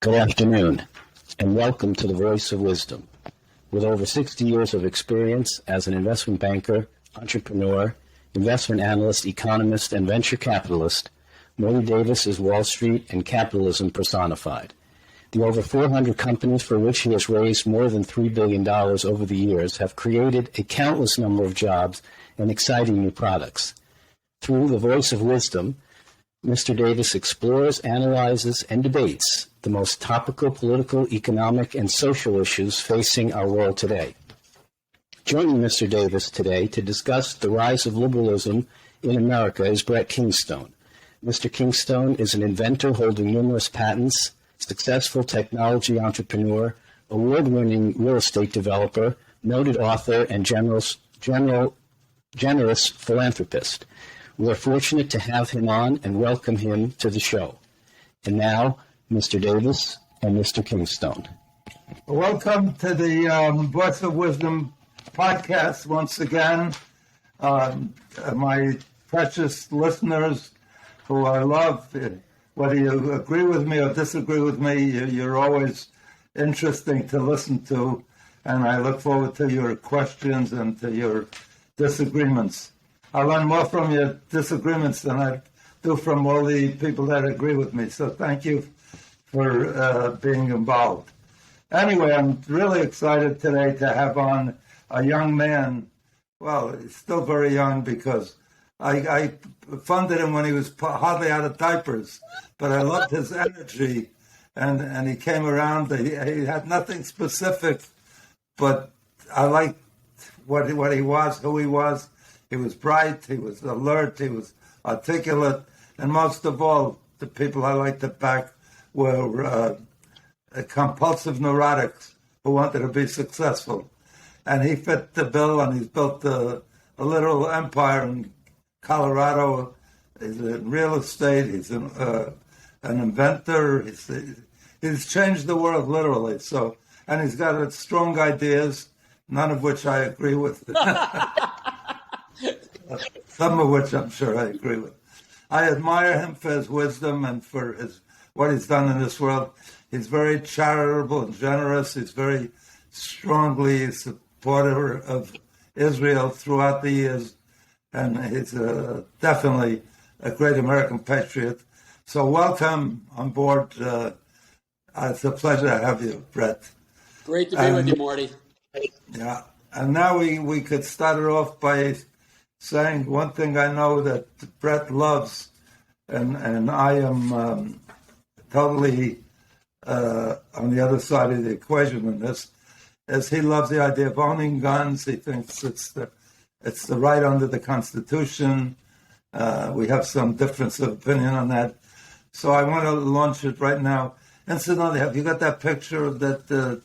Good afternoon, and welcome to the Voice of Wisdom. With over 60 years of experience as an investment banker, entrepreneur, investment analyst, economist, and venture capitalist, Morty Davis is Wall Street and capitalism personified. The over 400 companies for which he has raised more than $3 billion over the years have created a countless number of jobs and exciting new products. Through the Voice of Wisdom, Mr. Davis explores, analyzes, and debates the most topical political, economic, and social issues facing our world today. Joining Mr. Davis today to discuss the rise of liberalism in America is Brett Kingstone. Mr. Kingstone is an inventor holding numerous patents, successful technology entrepreneur, award-winning real estate developer, noted author, and generous philanthropist. We are fortunate to have him on and welcome him to the show. And now, Mr. Davis and Mr. Kingstone. Welcome to the Voice of Wisdom podcast once again. My precious listeners who I love, whether you agree with me or disagree with me, you're always interesting to listen to, and I look forward to your questions and to your disagreements. I learn more from your disagreements than I do from all the people that agree with me. So thank you for being involved. Anyway, I'm really excited today to have on a young man. Well, he's still very young because I funded him when he was hardly out of diapers. But I loved his energy, and he came around. He had nothing specific, but I liked what he was, who he was. He was bright, he was alert, he was articulate, and most of all, the people I liked to back were compulsive neurotics who wanted to be successful. And he fit the bill, and he's built a little empire in Colorado. He's in real estate, he's an inventor, he's changed the world literally. So, and he's got strong ideas, none of which I agree with. Some of which I'm sure I agree with. I admire him for his wisdom and for what he's done in this world. He's very charitable and generous. He's very strongly supporter of Israel throughout the years, and he's definitely a great American patriot. So welcome on board. It's a pleasure to have you, Brett. Great to be with you, Morty. Yeah, and now we could start it off by saying one thing I know that Brett loves, and I am totally on the other side of the equation in this, is he loves the idea of owning guns. He thinks it's the right under the Constitution. We have some difference of opinion on that. So I want to launch it right now. Incidentally, have you got that picture of that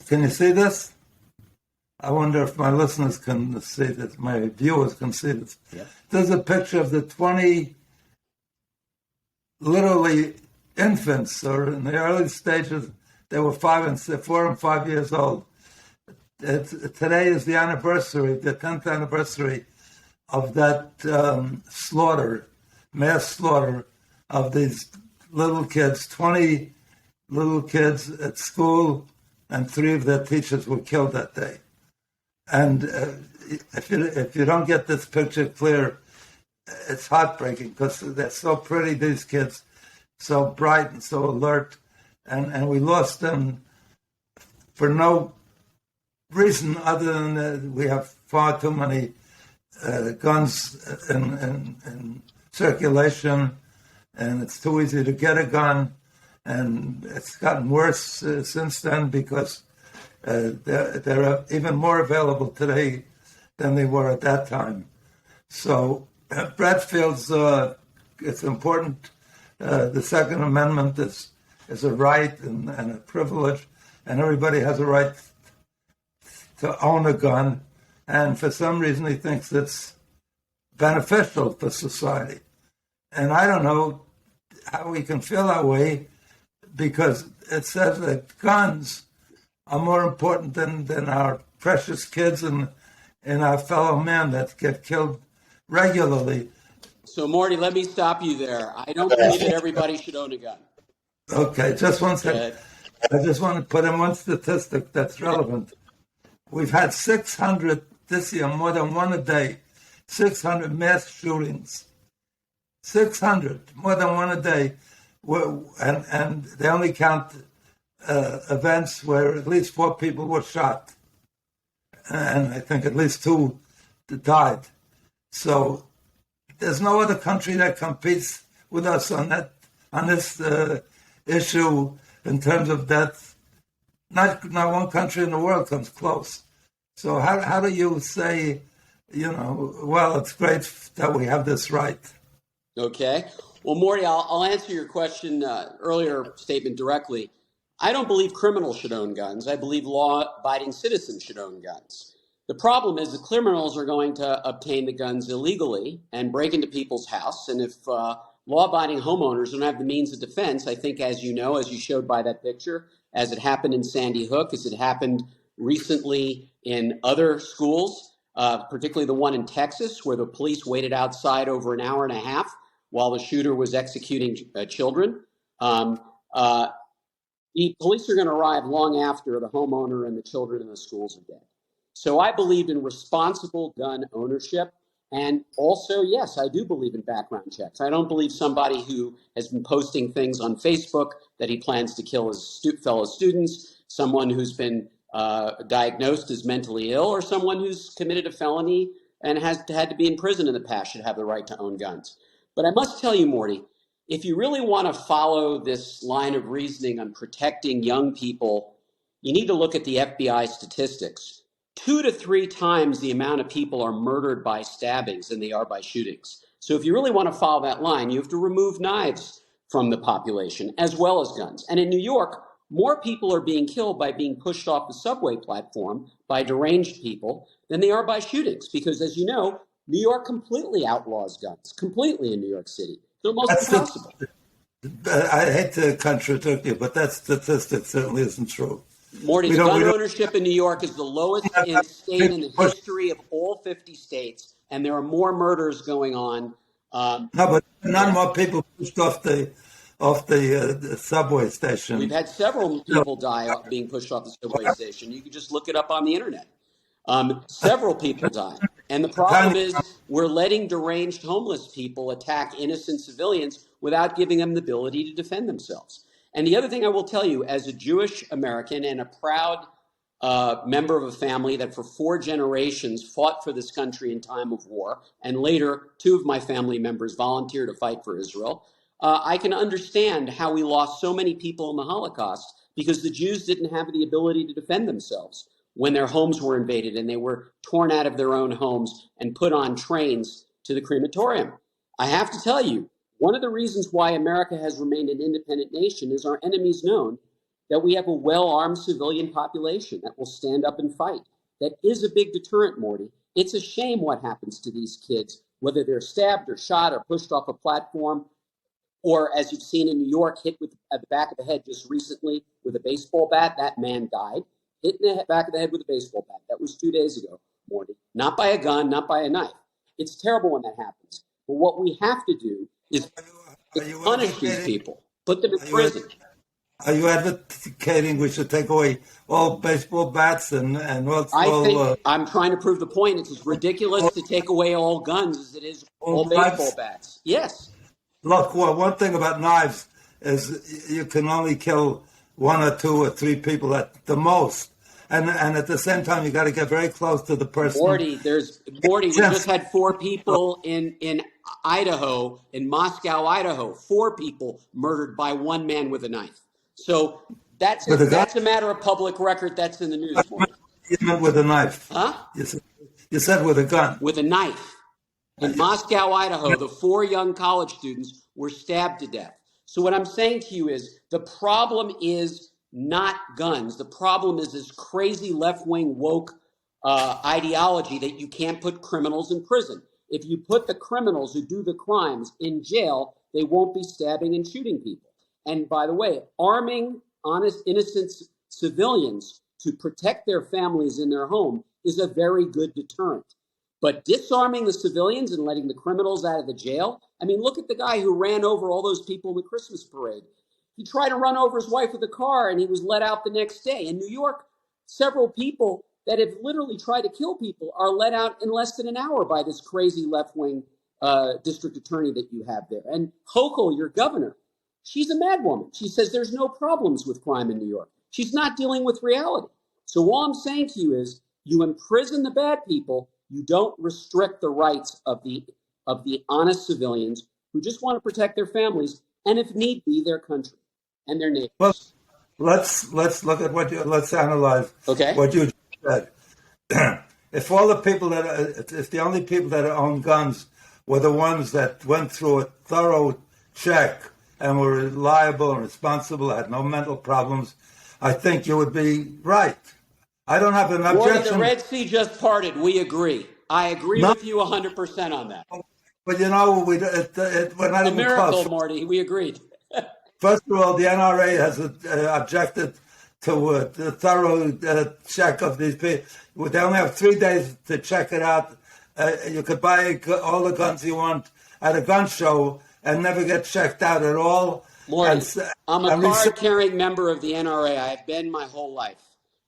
Can you see this? I wonder if my listeners can see this, my viewers can see this. Yeah. There's a picture of the 20 literally infants, or in the early stages, they were 4 and 5 years old. Today is the anniversary, the 10th anniversary of that slaughter, mass slaughter of these little kids, 20 little kids at school, and 3 of their teachers were killed that day. And if you don't get this picture clear, it's heartbreaking because they're so pretty, these kids, so bright and so alert. And we lost them for no reason other than that we have far too many guns in circulation, and it's too easy to get a gun. And it's gotten worse since then because they're even more available today than they were at that time. So Brett feels it's important. The Second Amendment is a right and a privilege, and everybody has a right to own a gun. And for some reason, he thinks it's beneficial for society. And I don't know how we can feel that way, because it says that guns are more important than our precious kids and our fellow men that get killed regularly. So, Morty, let me stop you there. I don't believe that everybody should own a gun. Okay, just one second. Okay? I just want to put in one statistic that's relevant. We've had 600 this year, more than one a day, 600 mass shootings. 600, more than one a day. And they only count events where at least 4 people were shot. And I think at least 2 died. So there's no other country that competes with us on this issue in terms of death. Not one country in the world comes close. So how do you say, well, it's great that we have this right? Okay. Well, Morty, I'll answer your question, earlier statement directly. I don't believe criminals should own guns. I believe law-abiding citizens should own guns. The problem is the criminals are going to obtain the guns illegally and break into people's house. And if law-abiding homeowners don't have the means of defense, I think, as you know, as you showed by that picture, as it happened in Sandy Hook, as it happened recently in other schools, particularly the one in Texas, where the police waited outside over an hour and a half while the shooter was executing children. The police are going to arrive long after the homeowner and the children in the schools are dead. So I believe in responsible gun ownership. And also, yes, I do believe in background checks. I don't believe somebody who has been posting things on Facebook that he plans to kill his fellow students, someone who's been diagnosed as mentally ill, or someone who's committed a felony and has had to be in prison in the past should have the right to own guns. But I must tell you, Morty, if you really want to follow this line of reasoning on protecting young people, you need to look at the FBI statistics. 2 to 3 times the amount of people are murdered by stabbings than they are by shootings. So if you really want to follow that line, you have to remove knives from the population as well as guns. And in New York, more people are being killed by being pushed off the subway platform by deranged people than they are by shootings. Because as you know, New York completely outlaws guns, completely in New York City. They're almost impossible. I hate to contradict you, but that statistic certainly isn't true. Morty, gun ownership in New York is the lowest in state in the history of all 50 states, and there are more murders going on. No, but none more people pushed off the subway station. We've had several people die being pushed off the subway station. You can just look it up on the internet. Several people died. And the problem is we're letting deranged homeless people attack innocent civilians without giving them the ability to defend themselves. And the other thing I will tell you, as a Jewish American and a proud member of a family that for 4 generations fought for this country in time of war, and later 2 of my family members volunteered to fight for Israel, I can understand how we lost so many people in the Holocaust because the Jews didn't have the ability to defend themselves when their homes were invaded and they were torn out of their own homes and put on trains to the crematorium. I have to tell you, one of the reasons why America has remained an independent nation is our enemies known that we have a well-armed civilian population that will stand up and fight. That is a big deterrent, Morty. It's a shame what happens to these kids, whether they're stabbed or shot or pushed off a platform, or as you've seen in New York, hit at the back of the head just recently with a baseball bat. That man died. Hit in the back of the head with a baseball bat. That was 2 days ago, Morty. Not by a gun, not by a knife. It's terrible when that happens. But what we have to do is punish these people, put them in prison. Are you advocating we should take away all baseball bats and I'm trying to prove the point. It's as ridiculous to take away all guns as it is all baseball bats. Yes. Look, one thing about knives is you can only kill 1 or 2 or 3 people at the most. And at the same time, you got to get very close to the person. Morty, we just had 4 people in Idaho, in Moscow, Idaho. 4 people murdered by 1 man with a knife. So that's a matter of public record. That's in the news. Morty. You meant with a knife? Huh? You said with a gun. With a knife. In Moscow, Idaho, the 4 young college students were stabbed to death. So what I'm saying to you is the problem is not guns. The problem is this crazy left-wing woke ideology that you can't put criminals in prison. If you put the criminals who do the crimes in jail, they won't be stabbing and shooting people. And by the way, arming honest, innocent civilians to protect their families in their home is a very good deterrent. But disarming the civilians and letting the criminals out of the jail. I mean, look at the guy who ran over all those people in the Christmas parade. He tried to run over his wife with a car and he was let out the next day. In New York, several people that have literally tried to kill people are let out in less than an hour by this crazy left-wing district attorney that you have there. And Hochul, your governor, she's a madwoman. She says there's no problems with crime in New York. She's not dealing with reality. So all I'm saying to you is you imprison the bad people. You don't restrict the rights of the honest civilians who just want to protect their families and, if need be, their country and their neighbors. Well, let's look at let's analyze what you just said. If all the people if the only people that own guns were the ones that went through a thorough check and were reliable and responsible, had no mental problems, I think you would be right. I don't have an objection. Morty, the Red Sea just parted. We agree. I agree with you 100% on that. But you know, we're not even miracle, close. Morty. We agreed. First of all, the NRA has objected to the thorough check of these people. They only have 3 days to check it out. You could buy all the guns you want at a gun show and never get checked out at all. Morty, I'm a card-carrying member of the NRA. I have been my whole life.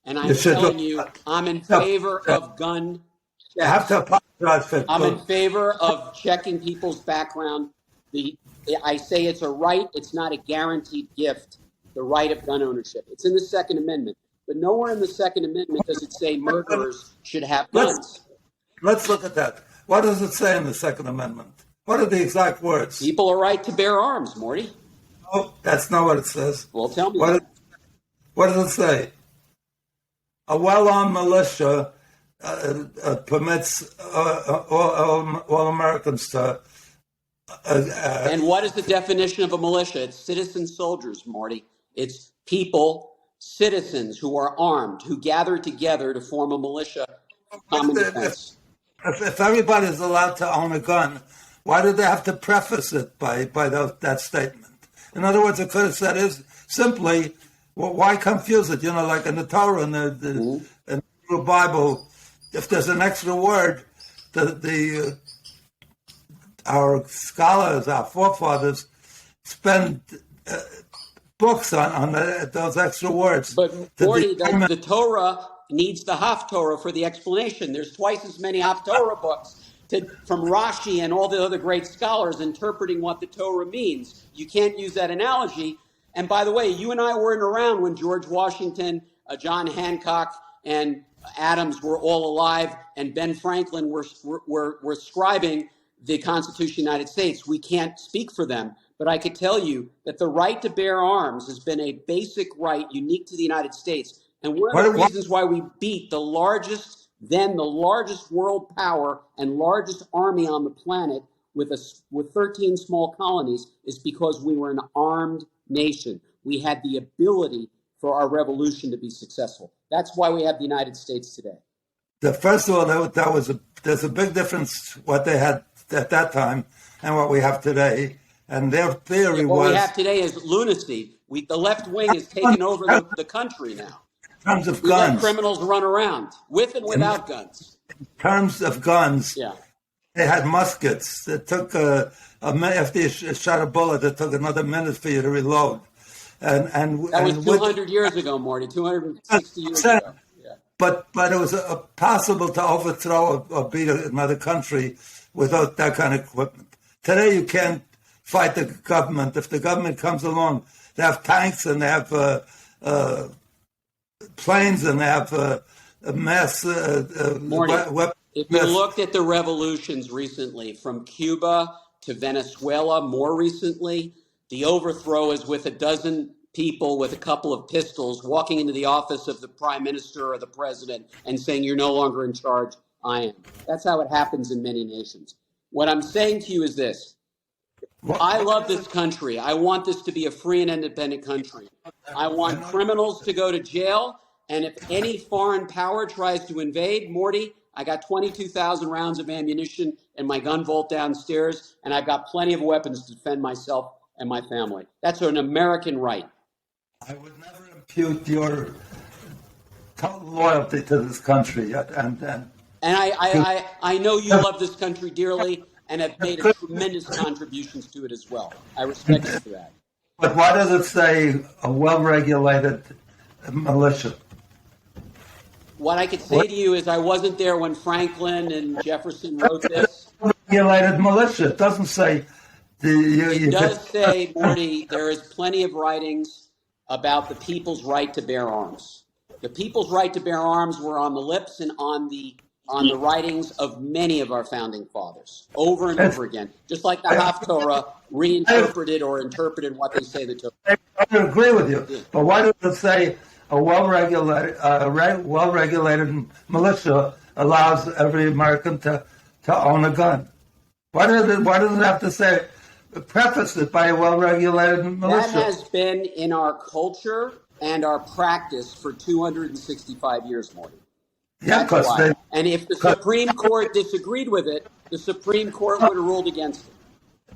And I'm telling you, I'm in favor of gun checks. I have to apologize for I'm in favor of checking people's background. I say it's a right. It's not a guaranteed gift, the right of gun ownership. It's in the Second Amendment. But nowhere in the Second Amendment does it say murderers should have guns. Let's look at that. What does it say in the Second Amendment? What are the exact words? People are right to bear arms, Morty. Oh, that's not what it says. Well, tell me. What does it say? A well-armed militia permits all Americans to... and what is the definition of a militia? It's citizen soldiers, Morty. It's people, citizens who are armed, who gather together to form a militia. Common defense. If everybody's allowed to own a gun, why do they have to preface it by that statement? In other words, it could have said is simply, well, why confuse it? You know, like in the Torah and in the Bible, if there's an extra word, our scholars, our forefathers, spend books on those extra words. But Morty, the Torah needs the Haftorah for the explanation. There's twice as many Haftorah books from Rashi and all the other great scholars interpreting what the Torah means. You can't use that analogy. And by the way, you and I weren't around when George Washington, John Hancock, and Adams were all alive, and Ben Franklin were scribing the Constitution of the United States. We can't speak for them, but I could tell you that the right to bear arms has been a basic right unique to the United States. And one of the reasons why we beat the largest world power and largest army on the planet with 13 small colonies is because we were an armed nation. We had the ability for our revolution to be successful. That's why we have the United States today. First of all, there's a big difference what they had at that time and what we have today. And their theory was... What we have today is lunacy. The left wing has taken over the country now. In terms of we guns. let criminals run around, with and without guns. In terms of guns, yeah. They had muskets. It took after you shot a bullet, it took another minute for you to reload. And that was 200 years ago, Morty. 260 years ago. Yeah. But it was possible to overthrow or beat another country without that kind of equipment. Today, you can't fight the government. If the government comes along, they have tanks and they have planes and they have mass weapons. If you looked at the revolutions recently, from Cuba to Venezuela, more recently, the overthrow is with a dozen people with a couple of pistols walking into the office of the prime minister or the president and saying, "You're no longer in charge, I am." That's how it happens in many nations. What I'm saying to you is this. I love this country. I want this to be a free and independent country. I want criminals to go to jail. And if any foreign power tries to invade, Morty, I got 22,000 rounds of ammunition in my gun vault downstairs, and I've got plenty of weapons to defend myself and my family. That's an American right. I would never impute your total loyalty to this country. And I know you love this country dearly and have made a tremendous contributions to it as well. I respect you for that. But why does it say a well-regulated militia? What I could say to you is I wasn't there when Franklin and Jefferson wrote this. Regulated militia. It doesn't say. It does say, Morty, there is plenty of writings about the people's right to bear arms. The people's right to bear arms were on the lips and on the writings of many of our founding fathers, over and over again. Just like the Haftorah reinterpreted or interpreted what they say the Torah. I agree with you, but why does it say a well-regulated militia allows every American to own a gun? Why does it have to say, preface it by a well-regulated militia? That has been in our culture and our practice for 265 years, Morty. Yeah, because and if the Supreme Court disagreed with it, the Supreme Court would have ruled against it.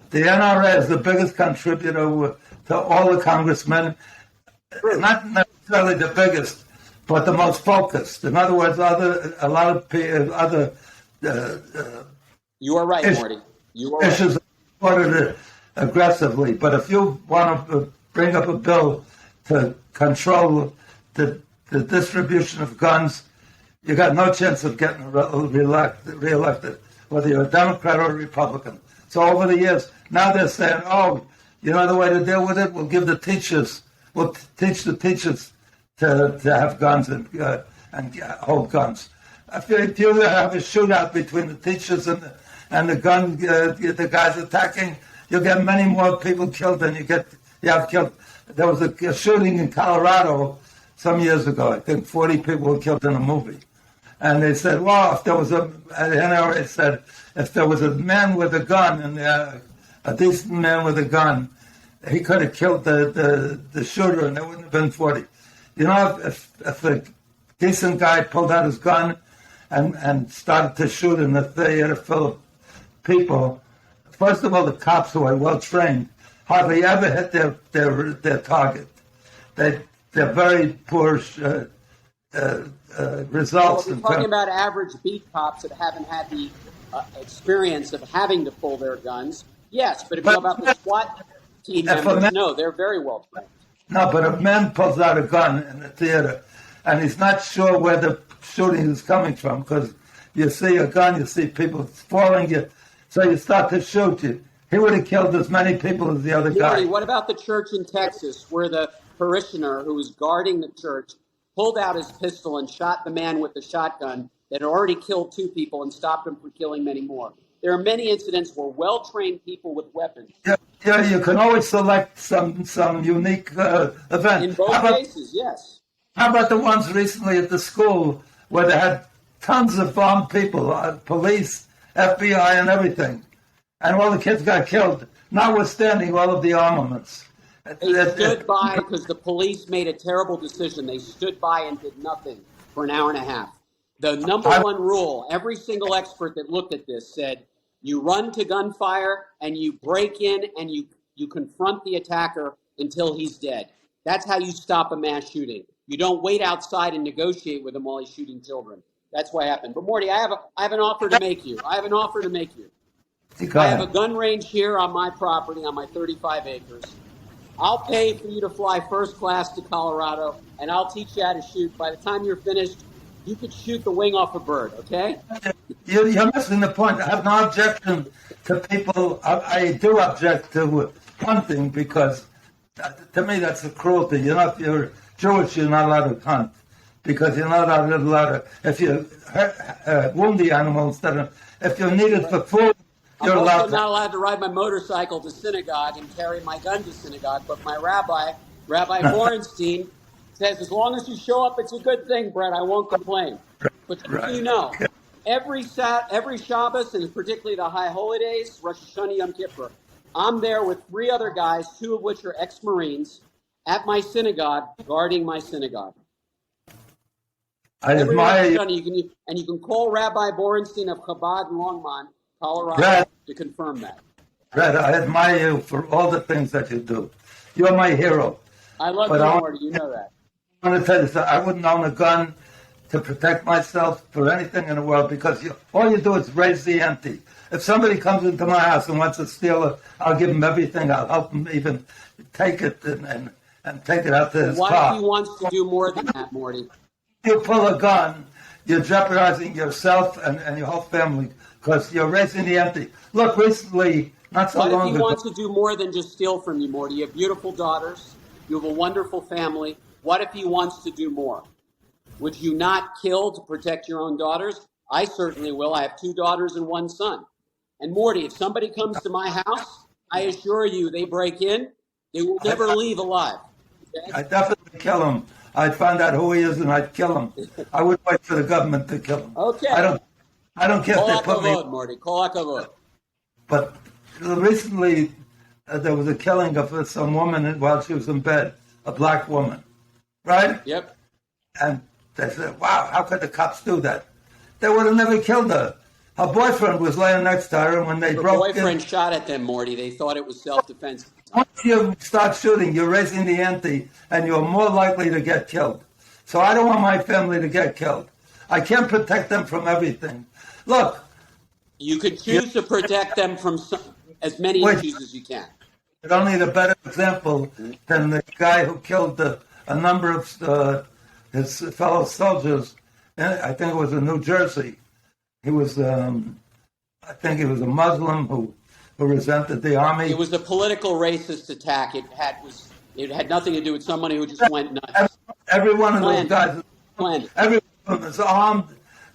The NRA is the biggest contributor to all the congressmen. Not necessarily the biggest, but the most focused. In other words, you are right, Morty. You are issues supported aggressively. But if you want to bring up a bill to control the distribution of guns, you got no chance of getting reelected, whether you're a Democrat or a Republican. So over the years, now they're saying, oh, you know the way to deal with it? We'll give the teachers, we'll teach the teachers to have guns and hold guns. If you have a shootout between the teachers and the guys attacking, you'll get many more people killed than you have killed. There was a shooting in Colorado some years ago. I think 40 people were killed in a movie. And they said, well, the NRA said, if there was a man with a gun, and a decent man with a gun, he could have killed the shooter, and there wouldn't have been 40. You know, if a decent guy pulled out his gun and started to shoot in the theater full of people, first of all, the cops who are well trained hardly ever hit their target. They're very poor results. Well, we're talking about average beat cops that haven't had the experience of having to pull their guns. Yes, but if you know about the SWAT team members, no, they're very well trained. No, but a man pulls out a gun in the theater, and he's not sure where the shooting is coming from, because you see a gun, you see people falling, so you start to shoot you. He would have killed as many people as the other guy. What about the church in Texas, where the parishioner who was guarding the church pulled out his pistol and shot the man with the shotgun that had already killed 2 people and stopped him from killing many more? There are many incidents where well-trained people with weapons. Yeah, you can always select some unique event. In both cases, yes. How about the ones recently at the school where they had tons of armed people, police, FBI, and everything, and all the kids got killed, notwithstanding all of the armaments? They stood by because the police made a terrible decision. They stood by and did nothing for an hour and a half. The number one rule, every single expert that looked at this said, you run to gunfire and you break in and you confront the attacker until he's dead. That's how you stop a mass shooting. You don't wait outside and negotiate with him while he's shooting children. That's what happened. But Morty, I have an offer to make you. I have a gun range here on my property, on my 35 acres. I'll pay for you to fly first class to Colorado, and I'll teach you how to shoot. By the time you're finished, you could shoot the wing off a bird, okay? You're missing the point. I have no objection to people. I do object to hunting because, to me, that's a cruelty. If you're Jewish, you're not allowed to hunt because you're not allowed to, if you wound the animal if you need it for food, I'm also not allowed to ride my motorcycle to synagogue and carry my gun to synagogue, but my Rabbi Borenstein, says as long as you show up, it's a good thing, Brett. I won't complain. But you know, every Shabbos, and particularly the high holy days, Rosh Hashanah, Yom Kippur, I'm there with 3 other guys, 2 of which are ex-Marines, at my synagogue, guarding my synagogue. I admire you. And you can call Rabbi Borenstein of Chabad in Longmont, Colorado, to confirm that. Brett, I admire you for all the things that you do. You're my hero. I love you, Morty. You know that. I want to tell you something. I wouldn't own a gun to protect myself for anything in the world because all you do is raise the ante. If somebody comes into my house and wants to steal it, I'll give him everything. I'll help him even take it and take it out to his car. What if he wants to do more than that, Morty? You pull a gun, you're jeopardizing yourself and your whole family because you're raising the ante. Look, recently, not so long ago. What if he wants to do more than just steal from you, Morty? You have beautiful daughters. You have a wonderful family. What if he wants to do more? Would you not kill to protect your own daughters? I certainly will. I have 2 daughters and 1 son. And Morty, if somebody comes to my house, I assure you they break in, they will never leave alive. Okay? I'd definitely kill him. I'd find out who he is and I'd kill him. I wouldn't wait for the government to kill him. Okay. I don't care if they put me. Morty. Call. But recently, there was a killing of some woman while she was in bed, a black woman, right? Yep. And they said, "Wow, how could the cops do that?" They would have never killed her. Her boyfriend was laying next to her, and when they broke in... Her boyfriend shot at them, Morty. They thought it was self-defense. Once you start shooting, you're raising the ante, and you're more likely to get killed. So I don't want my family to get killed. I can't protect them from everything. Look... You could choose to protect them from as many issues as you can. I don't need a better example than the guy who killed a number of his fellow soldiers. I think it was in New Jersey. He was, I think he was a Muslim who resented the army. It was a political racist attack. It had nothing to do with somebody who just went nuts. Every one of those guys, everyone was armed.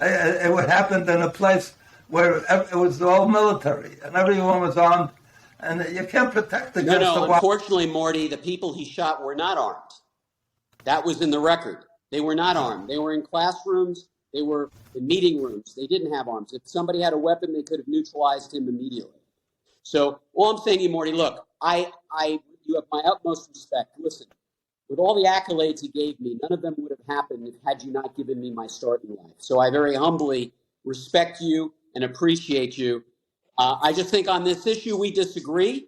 It happened in a place where it was all military, and everyone was armed, and you can't protect the guys. No, unfortunately, Morty, the people he shot were not armed. That was in the record. They were not armed. They were in classrooms. They were in meeting rooms. They didn't have arms. If somebody had a weapon, they could have neutralized him immediately. So all I'm saying to you, Morty, look, you have my utmost respect. Listen, with all the accolades he gave me, none of them would have happened had you not given me my start in life. So I very humbly respect you and appreciate you. I just think on this issue we disagree.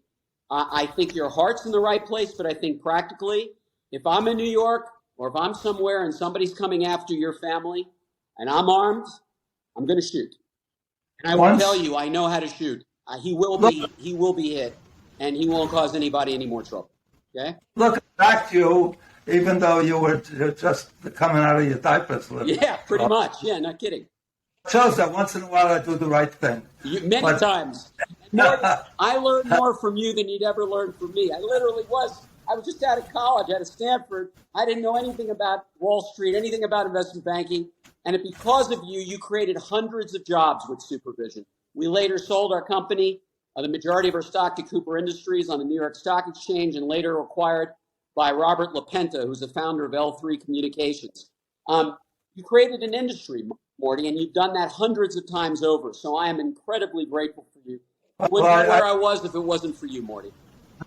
I think your heart's in the right place, but I think practically, if I'm in New York or if I'm somewhere and somebody's coming after your family and I'm armed, I'm going to shoot. And I will tell you, I know how to shoot. He will be hit, and he won't cause anybody any more trouble. Okay? Look back to you, even though you were just coming out of your diapers. Yeah, pretty much. Yeah, not kidding. It shows that once in a while I do the right thing. Many times. I learned more from you than you'd ever learn from me. I was just out of college, out of Stanford. I didn't know anything about Wall Street, anything about investment banking. And because of you, you created hundreds of jobs with supervision. We later sold our company, the majority of our stock, to Cooper Industries on the New York Stock Exchange, and later acquired by Robert LaPenta, who's the founder of L3 Communications. You created an industry, Morty, and you've done that hundreds of times over. So I am incredibly grateful for you. I wouldn't be where I was if it wasn't for you, Morty.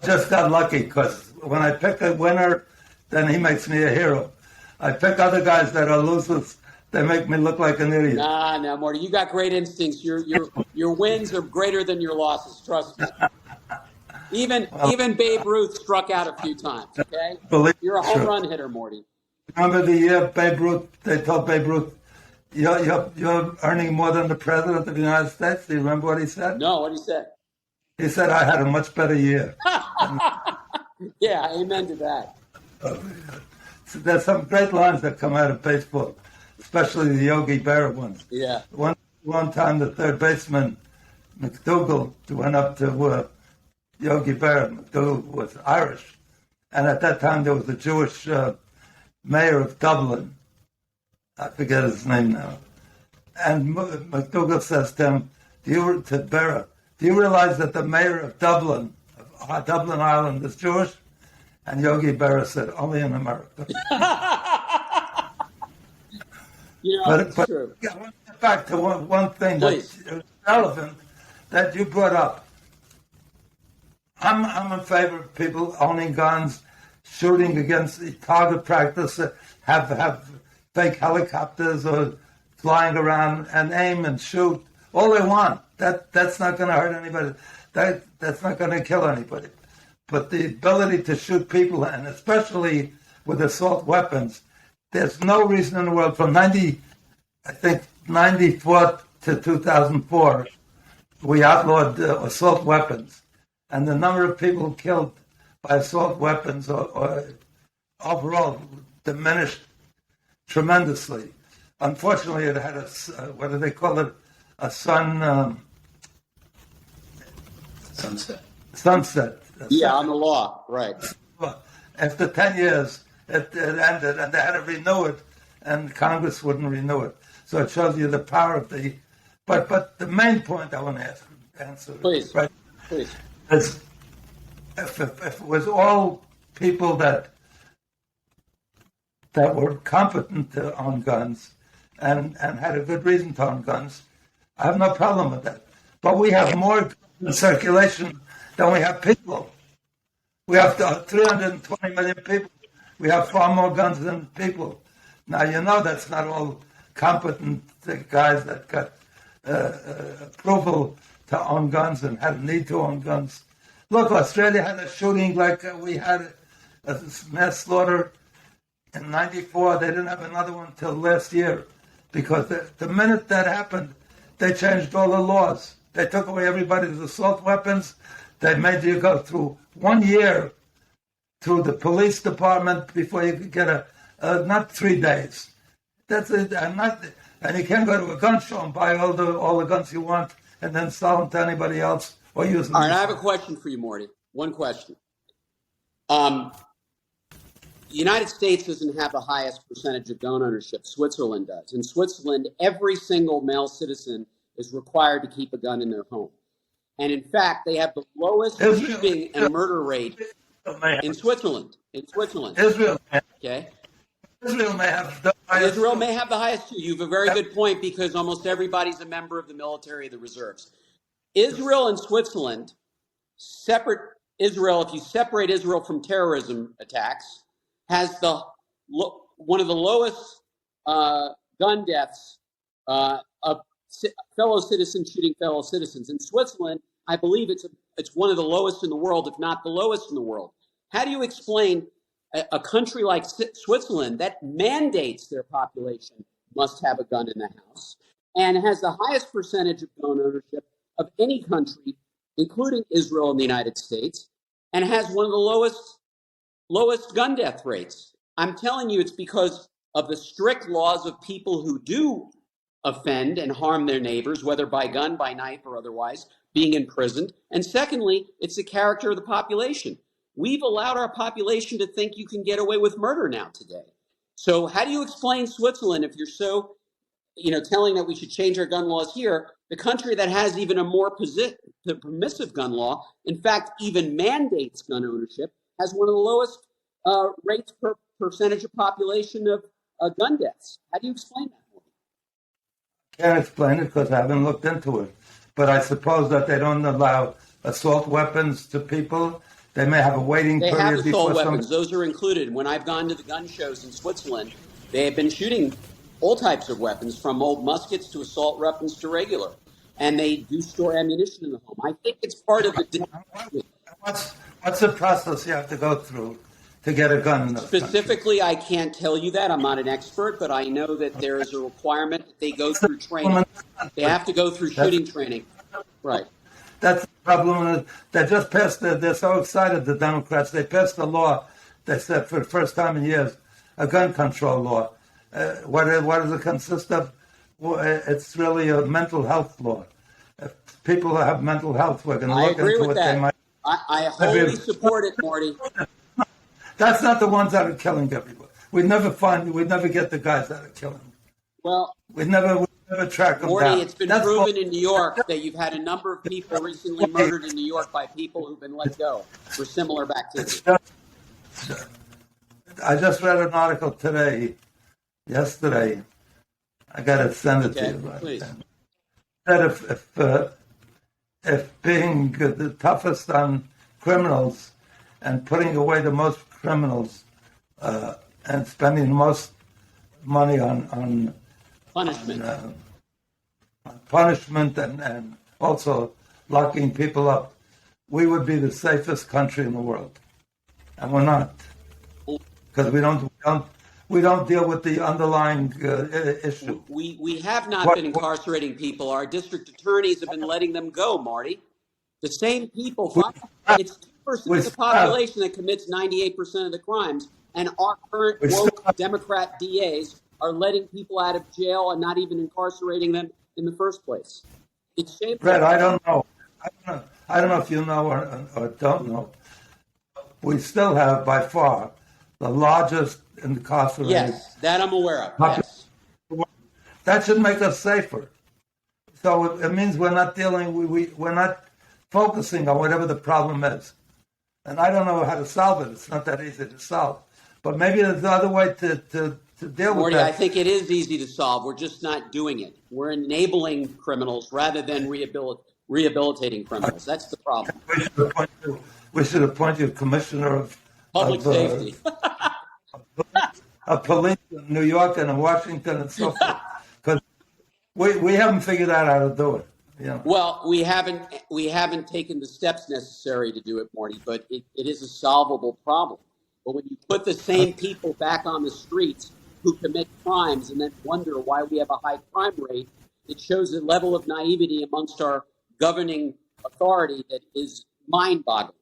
I just got lucky because when I pick a winner, then he makes me a hero. I pick other guys that are losers. They make me look like an idiot. Nah, Morty, you got great instincts. Your wins are greater than your losses. Trust me. Even Babe Ruth struck out a few times. Okay, you're a home run hitter, Morty. Remember the year Babe Ruth? They told Babe Ruth, "You're earning more than the president of the United States." Do you remember what he said? No, what he said? He said, "I had a much better year." Yeah, amen to that. So there's some great lines that come out of baseball, especially the Yogi Berra ones. Yeah. One time, the third baseman, McDougal, went up to Yogi Berra. McDougal was Irish. And at that time, there was a Jewish mayor of Dublin. I forget his name now. And McDougal says to him, to Berra, "Do you realize that the mayor of Dublin, Ireland, is Jewish?" And Yogi Berra said, "Only in America." But true. I want to get back to one thing that's relevant that you brought up. I'm in favor of people owning guns, shooting against the target practice, have fake helicopters or flying around and aim and shoot all they want. That's not going to hurt anybody. That's not going to kill anybody. But the ability to shoot people, and especially with assault weapons, there's no reason in the world from I think, 94 to 2004, we outlawed assault weapons. And the number of people killed by assault weapons or overall diminished tremendously. Unfortunately, it had what do they call it? A sunset. Yeah, on the law, right. After 10 years, it ended, and they had to renew it, and Congress wouldn't renew it. So it shows you the power of the... But the main point I want to answer... Please, right, please. Is if it was all people that were competent to own guns and had a good reason to own guns, I have no problem with that. But we have more guns in circulation than we have people. We have 320 million people. We have far more guns than people. Now, you know that's not all competent guys that got approval to own guns and had a need to own guns. Look, Australia had a shooting like we had a mass slaughter in 94. They didn't have another one till last year because the minute that happened, they changed all the laws. They took away everybody's assault weapons. They made you go through 1 year through the police department before you could get not 3 days. That's it. And you can't go to a gun show and buy all the guns you want and then sell them to anybody else or use them. All right, I have a question for you, Morty. One question. The United States doesn't have the highest percentage of gun ownership. Switzerland does. In Switzerland, every single male citizen is required to keep a gun in their home. And in fact, they have the lowest shooting and murder rate in Switzerland. Israel. Okay. Israel may have the highest. Israel may have the highest too. You have a very good point because almost everybody's a member of the military, the reserves. Israel and Switzerland, if you separate Israel from terrorism attacks, has one of the lowest gun deaths of fellow citizens shooting fellow citizens. In Switzerland, I believe it's one of the lowest in the world, if not the lowest in the world. How do you explain a country like Switzerland that mandates their population must have a gun in the house and has the highest percentage of gun ownership of any country, including Israel and the United States, and has one of the lowest gun death rates? I'm telling you, it's because of the strict laws of people who do offend and harm their neighbors, whether by gun, by knife, or otherwise, being imprisoned. And secondly, it's the character of the population. We've allowed our population to think you can get away with murder now today. So how do you explain Switzerland if you're so, telling that we should change our gun laws here, the country that has even a more permissive gun law, in fact, even mandates gun ownership, has one of the lowest rates per percentage of population of gun deaths? How do you explain that? Can't explain it because I haven't looked into it. But I suppose that they don't allow assault weapons to people. They may have a waiting period. They have assault weapons. Those are included. When I've gone to the gun shows in Switzerland, they have been shooting all types of weapons, from old muskets to assault weapons to regular. And they do store ammunition in the home. I think it's part of the... What's the process you have to go through to get a gun in this Specifically, country? I can't tell you that. I'm not an expert, but I know that there is a requirement that they go through training. They have to go through shooting training. Right. That's the problem. They just passed, they're so excited, the Democrats, they passed a law, they said for the first time in years, a gun control law. What does it consist of? Well, it's really a mental health law. If people have mental health, we're going to look into it. That. I wholly support it, Morty. That's not the ones that are killing everybody. We never get the guys that are killing. Well, we never track them Morty, down. It's been proven in New York that you've had a number of people recently murdered in New York by people who've been let go for similar activity. I just read an article yesterday. I got to send it to you. Please. That if being the toughest on criminals and putting away the most criminals and spending the most money on punishment and also locking people up, we would be the safest country in the world, and we're not, because we don't deal with the underlying issue. We have not What, been what incarcerating people. Our district attorneys have been letting them go, Marty. The same people. we It's 2% we of the still have population that commits 98% of the crimes, and our current we still woke Democrat DAs are letting people out of jail and not even incarcerating them in the first place. It's Brett, shameful. I don't know. I don't know if you know or don't know. We still have by far the largest incarcerated Yes, that I'm aware of. population. Yes. That should make us safer. So it means we're not we're not focusing on whatever the problem is. And I don't know how to solve it. It's not that easy to solve. But maybe there's another way to deal with Morty, I that. think it is easy to solve. We're just not doing it. We're enabling criminals rather than rehabilitating criminals. That's the problem. We should appoint you commissioner Public safety. of police in New York and in Washington and so forth. Because we haven't figured out how to do it. You know. Well, we haven't taken the steps necessary to do it, Morty, but it is a solvable problem. But when you put the same people back on the streets who commit crimes and then wonder why we have a high crime rate, it shows a level of naivety amongst our governing authority that is mind-boggling.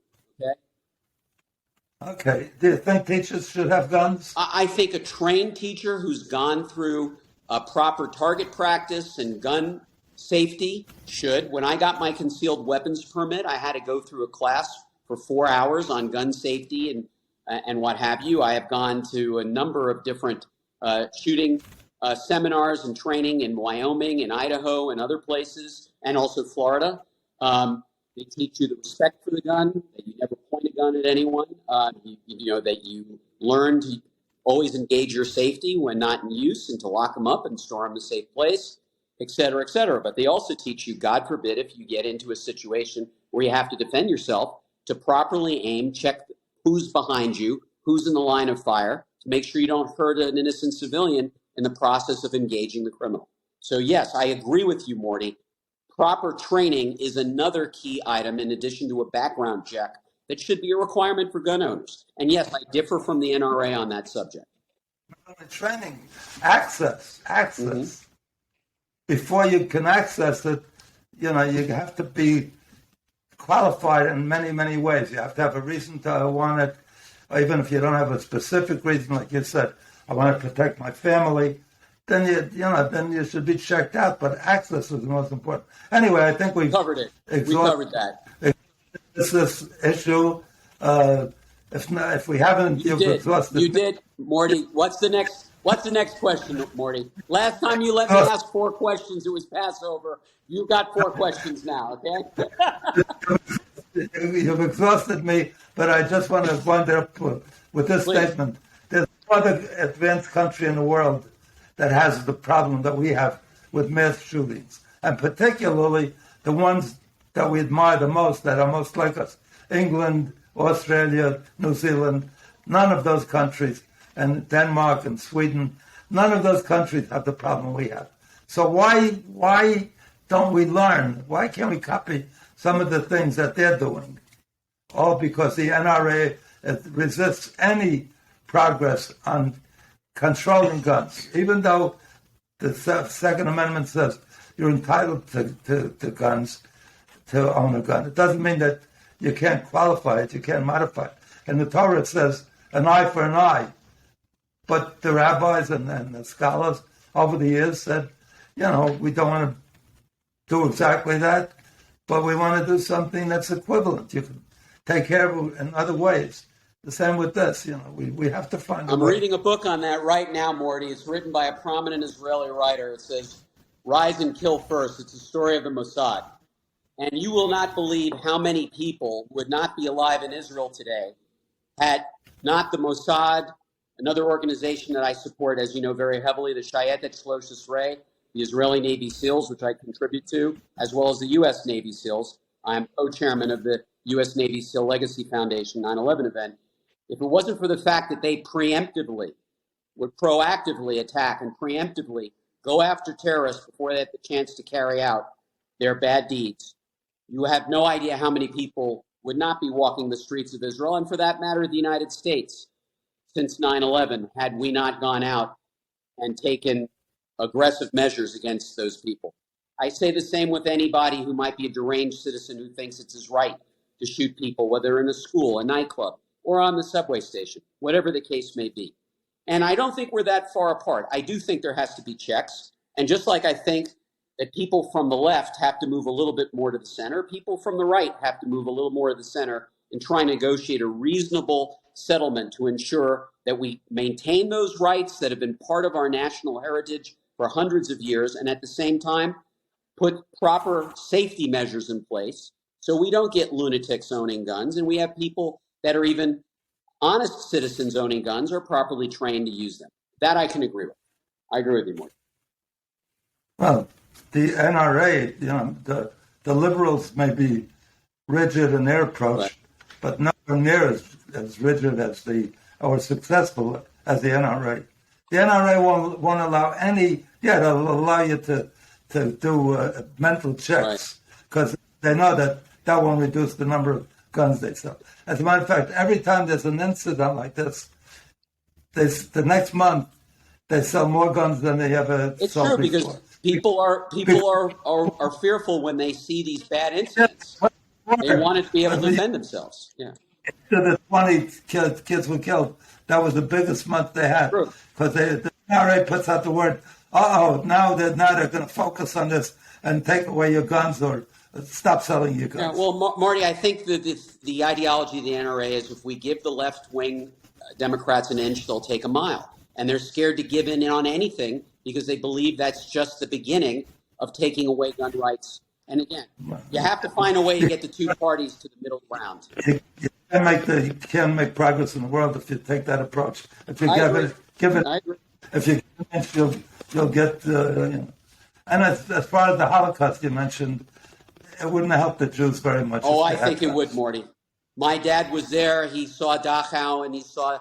Okay. Do you think teachers should have guns? I think a trained teacher who's gone through proper target practice and gun safety should. When I got my concealed weapons permit, I had to go through a class for 4 hours on gun safety and what have you. I have gone to a number of different shooting seminars and training in Wyoming and Idaho and other places, and also Florida. They teach you the respect for the gun, that you never point a gun at anyone, that you learn to always engage your safety when not in use and to lock them up and store them in a safe place, et cetera, et cetera. But they also teach you, God forbid, if you get into a situation where you have to defend yourself, to properly aim, check who's behind you, who's in the line of fire, to make sure you don't hurt an innocent civilian in the process of engaging the criminal. So yes, I agree with you, Morty. Proper training is another key item in addition to a background check that should be a requirement for gun owners. And yes, I differ from the NRA on that subject. Training, access. Mm-hmm. Before you can access it, you have to be qualified in many, many ways. You have to have a reason to want it, or even if you don't have a specific reason, like you said, I want to protect my family. Then you should be checked out. But access is the most important. Anyway, I think we've covered it. We covered that. This issue. If we haven't, you've exhausted. You did, Morty. What's the next question, Morty? Last time you let me ask 4 questions, it was Passover. You've got 4 questions now. Okay. You've exhausted me, but I just want to wind up with this statement. There's no other advanced country in the world that has the problem that we have with mass shootings, and particularly the ones that we admire the most, that are most like us. England, Australia, New Zealand, none of those countries, and Denmark and Sweden, none of those countries have the problem we have. So why don't we learn? Why can't we copy some of the things that they're doing? All because the NRA resists any progress on controlling guns, even though the Second Amendment says you're entitled to guns, to own a gun. It doesn't mean that you can't qualify it, you can't modify it. In the Torah it says an eye for an eye. But the rabbis and the scholars over the years said, we don't want to do exactly that, but we want to do something that's equivalent. You can take care of it in other ways. The same with this, we have to find a way. I'm reading a book on that right now, Morty. It's written by a prominent Israeli writer. It says, Rise and Kill First. It's a story of the Mossad. And you will not believe how many people would not be alive in Israel today had not the Mossad, another organization that I support, as you know, very heavily, the Shayetet Shlosh Esrei, the Israeli Navy SEALs, which I contribute to, as well as the U.S. Navy SEALs. I'm co-chairman of the U.S. Navy SEAL Legacy Foundation 9/11 event. If it wasn't for the fact that they preemptively would proactively attack and preemptively go after terrorists before they had the chance to carry out their bad deeds, you have no idea how many people would not be walking the streets of Israel, and for that matter, the United States. since 9/11 had we not gone out and taken aggressive measures against those people. I say the same with anybody who might be a deranged citizen who thinks it's his right to shoot people, whether in a school, a nightclub, or on the subway station, whatever the case may be. And I don't think we're that far apart. I do think there has to be checks. And just like I think that people from the left have to move a little bit more to the center, people from the right have to move a little more to the center and try and negotiate a reasonable settlement to ensure that we maintain those rights that have been part of our national heritage for hundreds of years, and at the same time, put proper safety measures in place so we don't get lunatics owning guns, and we have people that are even honest citizens owning guns are properly trained to use them. That I can agree with. I agree with you, Morty. Well, the NRA, the liberals may be rigid in their approach, Right. but nowhere near as rigid as or successful as the NRA. The NRA won't allow they'll allow you to do mental checks because they know that won't reduce the number of guns they sell. As a matter of fact, every time there's an incident like this, the next month they sell more guns than they ever It's sold true before. because people are fearful when they see these bad incidents. They want to be able to defend themselves. Yeah. The 20 kids were killed. That was the biggest month they had because the NRA puts out the word, now they're going to focus on this and take away your guns or stop selling your guns. Yeah, well, Marty, I think that the ideology of the NRA is if we give the left-wing Democrats an inch, they'll take a mile. And they're scared to give in on anything because they believe that's just the beginning of taking away gun rights. And again, you have to find a way to get the two parties to the middle ground. You can't make progress in the world if you take that approach. If you I give it, agree. if you give it, you'll get. And as far as the Holocaust you mentioned, it wouldn't have helped the Jews very much. Oh, I think it would, Morty. My dad was there. He saw Dachau and he saw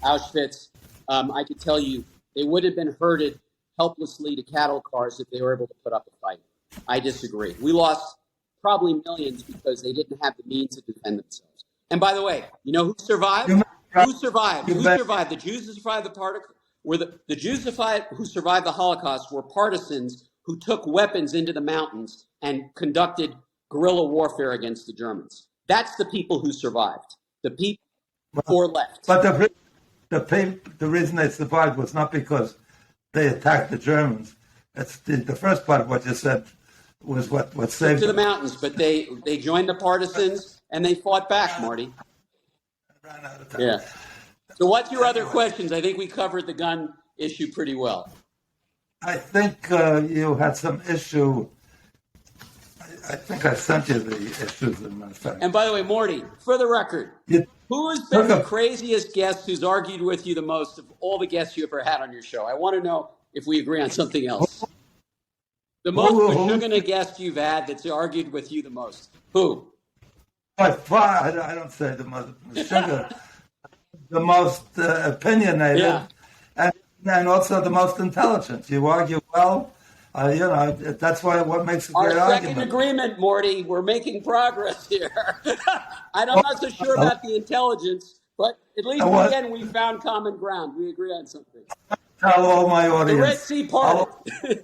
Auschwitz. I could tell you they would have been herded helplessly to cattle cars if they were able to put up a fight. I disagree. We lost probably millions because they didn't have the means to defend themselves. And by the way, you know who survived? Who survived? Who survived? The Jews who survived the Jews who survived the Holocaust were partisans who took weapons into the mountains and conducted guerrilla warfare against the Germans. That's the people who survived. The people who were left. But the reason they survived was not because they attacked the Germans. That's the first part of what you said was what saved to the them. mountains, but they joined the partisans and they fought back, Marty. Ran out of time. Yeah. So what's your other questions? I think we covered the gun issue pretty well. I think you had some issue. I think I sent you the issues in my fact. And by the way, Morty, for the record, who has been the craziest guest who's argued with you the most of all the guests you ever had on your show? I want to know if we agree on something else. The most Meshuggah guest you've had that's argued with you the most. Who? By far, I don't say the most sugar, the most opinionated, and also the most intelligent. You argue well. That's what makes a great Our second argument. agreement, Morty. We're making progress here. I'm not so sure about the intelligence, but at least again we found common ground. We agree on something. Tell all my The audience. Red Sea parted.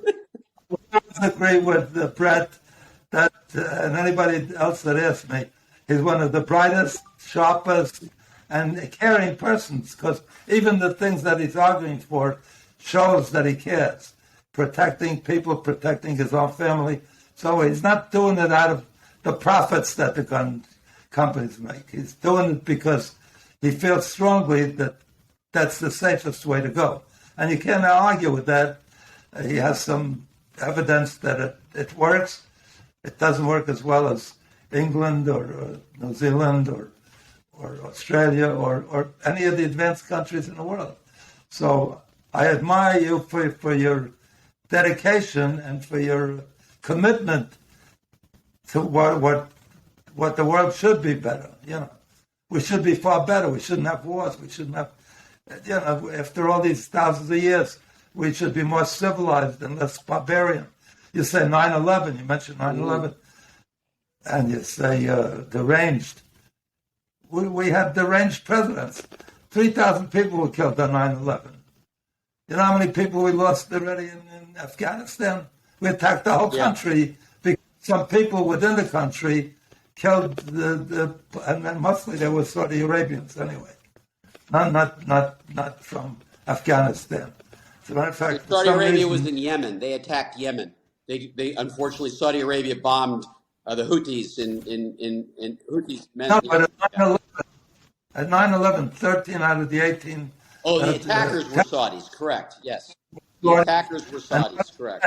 I agree with Brett that and anybody else that asks me, he's one of the brightest, sharpest, and caring persons. Because even the things that he's arguing for shows that he cares. Protecting people, protecting his own family. So he's not doing it out of the profits that the gun companies make. He's doing it because he feels strongly that that's the safest way to go. And you can't argue with that. He has some evidence that it works. It doesn't work as well as England or New Zealand or Australia or any of the advanced countries in the world. So I admire you for your dedication and for your commitment to what the world should be better. We should be far better. We shouldn't have wars. We shouldn't have, after all these thousands of years, we should be more civilized and less barbarian. You say 9/11. You mentioned 9/11, and you say deranged. We had deranged presidents. 3,000 people were killed on 9/11. You know how many people we lost already in Afghanistan? We attacked the whole country because some people within the country killed and then mostly they were Saudi Arabians anyway, not from Afghanistan. As a matter of fact, Saudi Arabia was in Yemen. They attacked Yemen. They unfortunately Saudi Arabia bombed the Houthis in Houthis. No, but at 9/11, 13 out of the 18. Oh, the attackers were Saudis, correct? Yes, the attackers were Saudis, correct?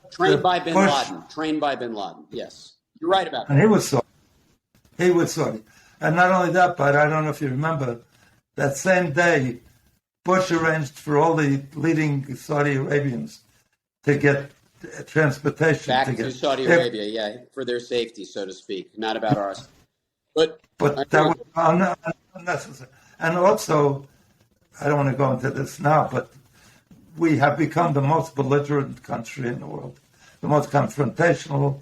Trained by Bin Laden. Trained by Bin Laden. Yes, you're right about that. And he was Saudi. He was Saudi. And not only that, but I don't know if you remember, that same day, Bush arranged for all the leading Saudi Arabians to get transportation. Back to Saudi Arabia, yeah, for their safety, so to speak, not about ours. But that was unnecessary. And also, I don't want to go into this now, but we have become the most belligerent country in the world, the most confrontational,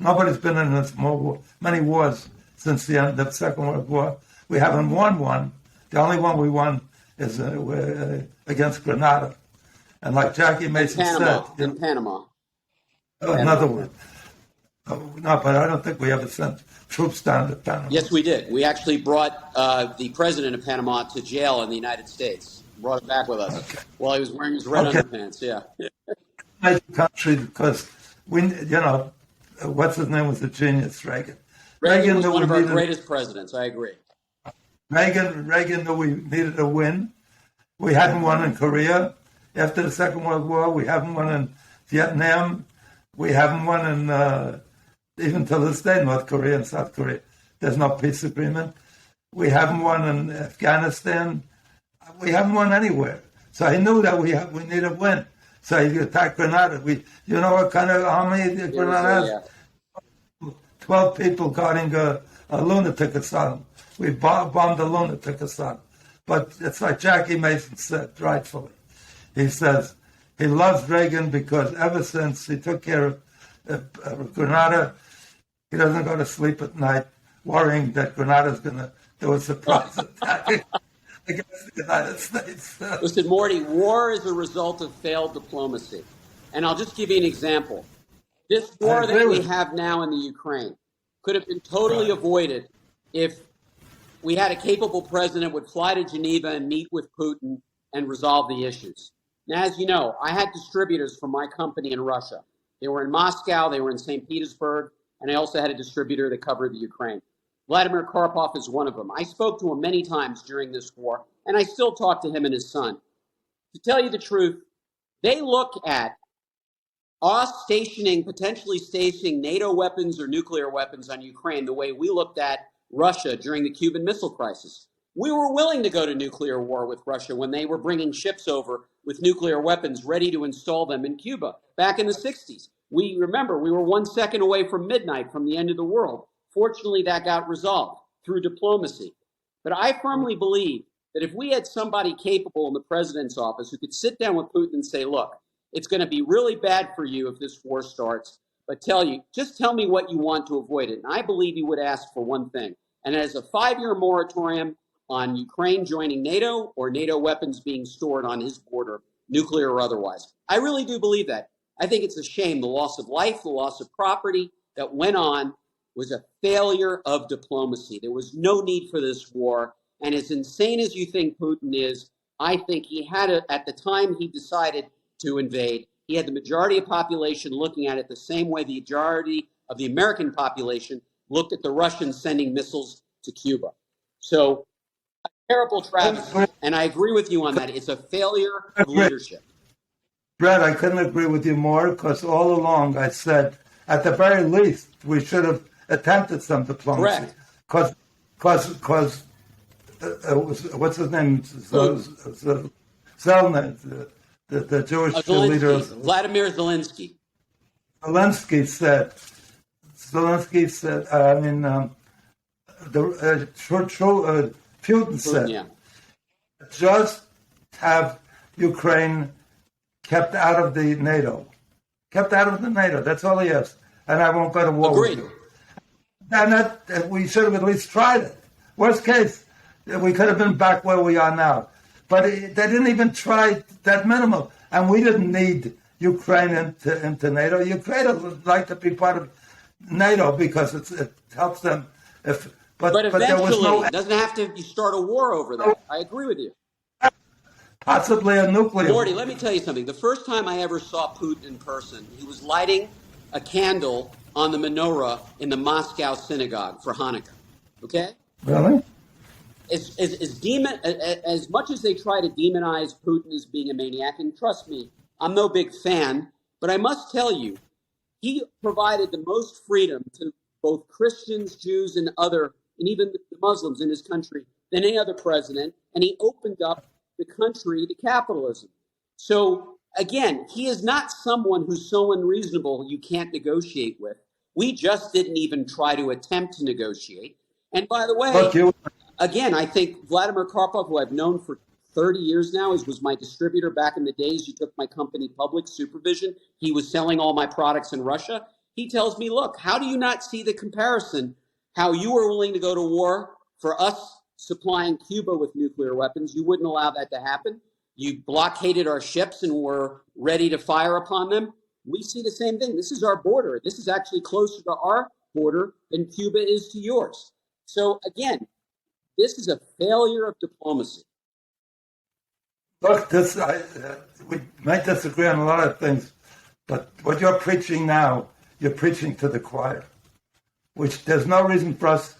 nobody's been in as many wars since the end of the Second World War. We haven't won one. The only one we won is against Grenada. And like Jackie Mason said... In Panama. Another one. No, but I don't think we ever sent troops down to Panama. Yes, we did. We actually brought the president of Panama to jail in the United States. Brought him back with us while he was wearing his red underpants. Yeah. Country because what's his name was a genius, Reagan. Reagan was one of our greatest presidents. I agree. Reagan knew we needed a win. We hadn't won in Korea after the Second World War. We haven't won in Vietnam. We haven't won in even to this day, North Korea and South Korea. There's no peace agreement. We haven't won in Afghanistan. We haven't won anywhere. So he knew that we need a win. So he attacked Grenada. You know what kind of army Grenada has? 12 people guarding a lunatic asylum. We bombed a lunatic asylum. But it's like Jackie Mason said, rightfully. He says he loves Reagan because ever since he took care of Grenada, he doesn't go to sleep at night worrying that Grenada's going to do a surprise attack against the United States. Listen, Morty, war is a result of failed diplomacy. And I'll just give you an example. This war that we have now in the Ukraine could have been totally avoided if we had a capable president would fly to Geneva and meet with Putin and resolve the issues. Now, as you know, I had distributors from my company in Russia. They were in Moscow, they were in St. Petersburg, and I also had a distributor that covered the Ukraine. Vladimir Karpov is one of them. I spoke to him many times during this war, and I still talk to him and his son. To tell you the truth, they look at us potentially stationing NATO weapons or nuclear weapons on Ukraine the way we looked at Russia during the Cuban Missile Crisis. We were willing to go to nuclear war with Russia when they were bringing ships over with nuclear weapons ready to install them in Cuba back in the 60s. We remember we were 1 second away from midnight from the end of the world. Fortunately, that got resolved through diplomacy. But I firmly believe that if we had somebody capable in the president's office who could sit down with Putin and say, look, it's going to be really bad for you if this war starts, but just tell me what you want to avoid it. And I believe he would ask for one thing, and that is a 5-year moratorium on Ukraine joining NATO or NATO weapons being stored on his border, nuclear or otherwise. I really do believe that. I think it's a shame. The loss of life, the loss of property that went on was a failure of diplomacy. There was no need for this war. And as insane as you think Putin is, I think he had at the time he decided to invade, he had the majority of population looking at it the same way the majority of the American population looked at the Russians sending missiles to Cuba. So a terrible travesty. And I agree with you on that. It's a failure of leadership. Brett, I couldn't agree with you more because all along I said, at the very least, we should have attempted some diplomacy. Correct. Because what's his name? Zelensky, the Jewish leader. Vladimir Zelensky. Zelensky said, Putin said, just have Ukraine kept out of the NATO. Kept out of the NATO. That's all he asked. And I won't go to war with you. And we should have at least tried it. Worst case, We could have been back where we are now. But they didn't even try that minimal. And we didn't need Ukraine into NATO. Ukraine would like to be part of NATO because it helps them. But there was eventually, it doesn't have to start a war over that. I agree with you. Possibly a nuclear. Morty, let me tell you something. The first time I ever saw Putin in person, he was lighting a candle on the menorah in the Moscow synagogue for Hanukkah. Okay? Really? As much as they try to demonize Putin as being a maniac, and trust me, I'm no big fan, but I must tell you, he provided the most freedom to both Christians, Jews, and even the Muslims in his country than any other president, and he opened up the country to capitalism. So again, he is not someone who's so unreasonable you can't negotiate with. We just didn't even try to attempt to negotiate. And by the way, again, I think Vladimir Karpov, who I've known for 30 years now, was my distributor back in the days you took my company public, Supervision. He was selling all my products in Russia. He tells me, look, how do you not see the comparison? How you were willing to go to war for us supplying Cuba with nuclear weapons. You wouldn't allow that to happen. You blockaded our ships and were ready to fire upon them. We see the same thing. This is our border. This is actually closer to our border than Cuba is to yours. So again, this is a failure of diplomacy. Look, we might disagree on a lot of things, but what you're preaching now, you're preaching to the choir, which there's no reason for us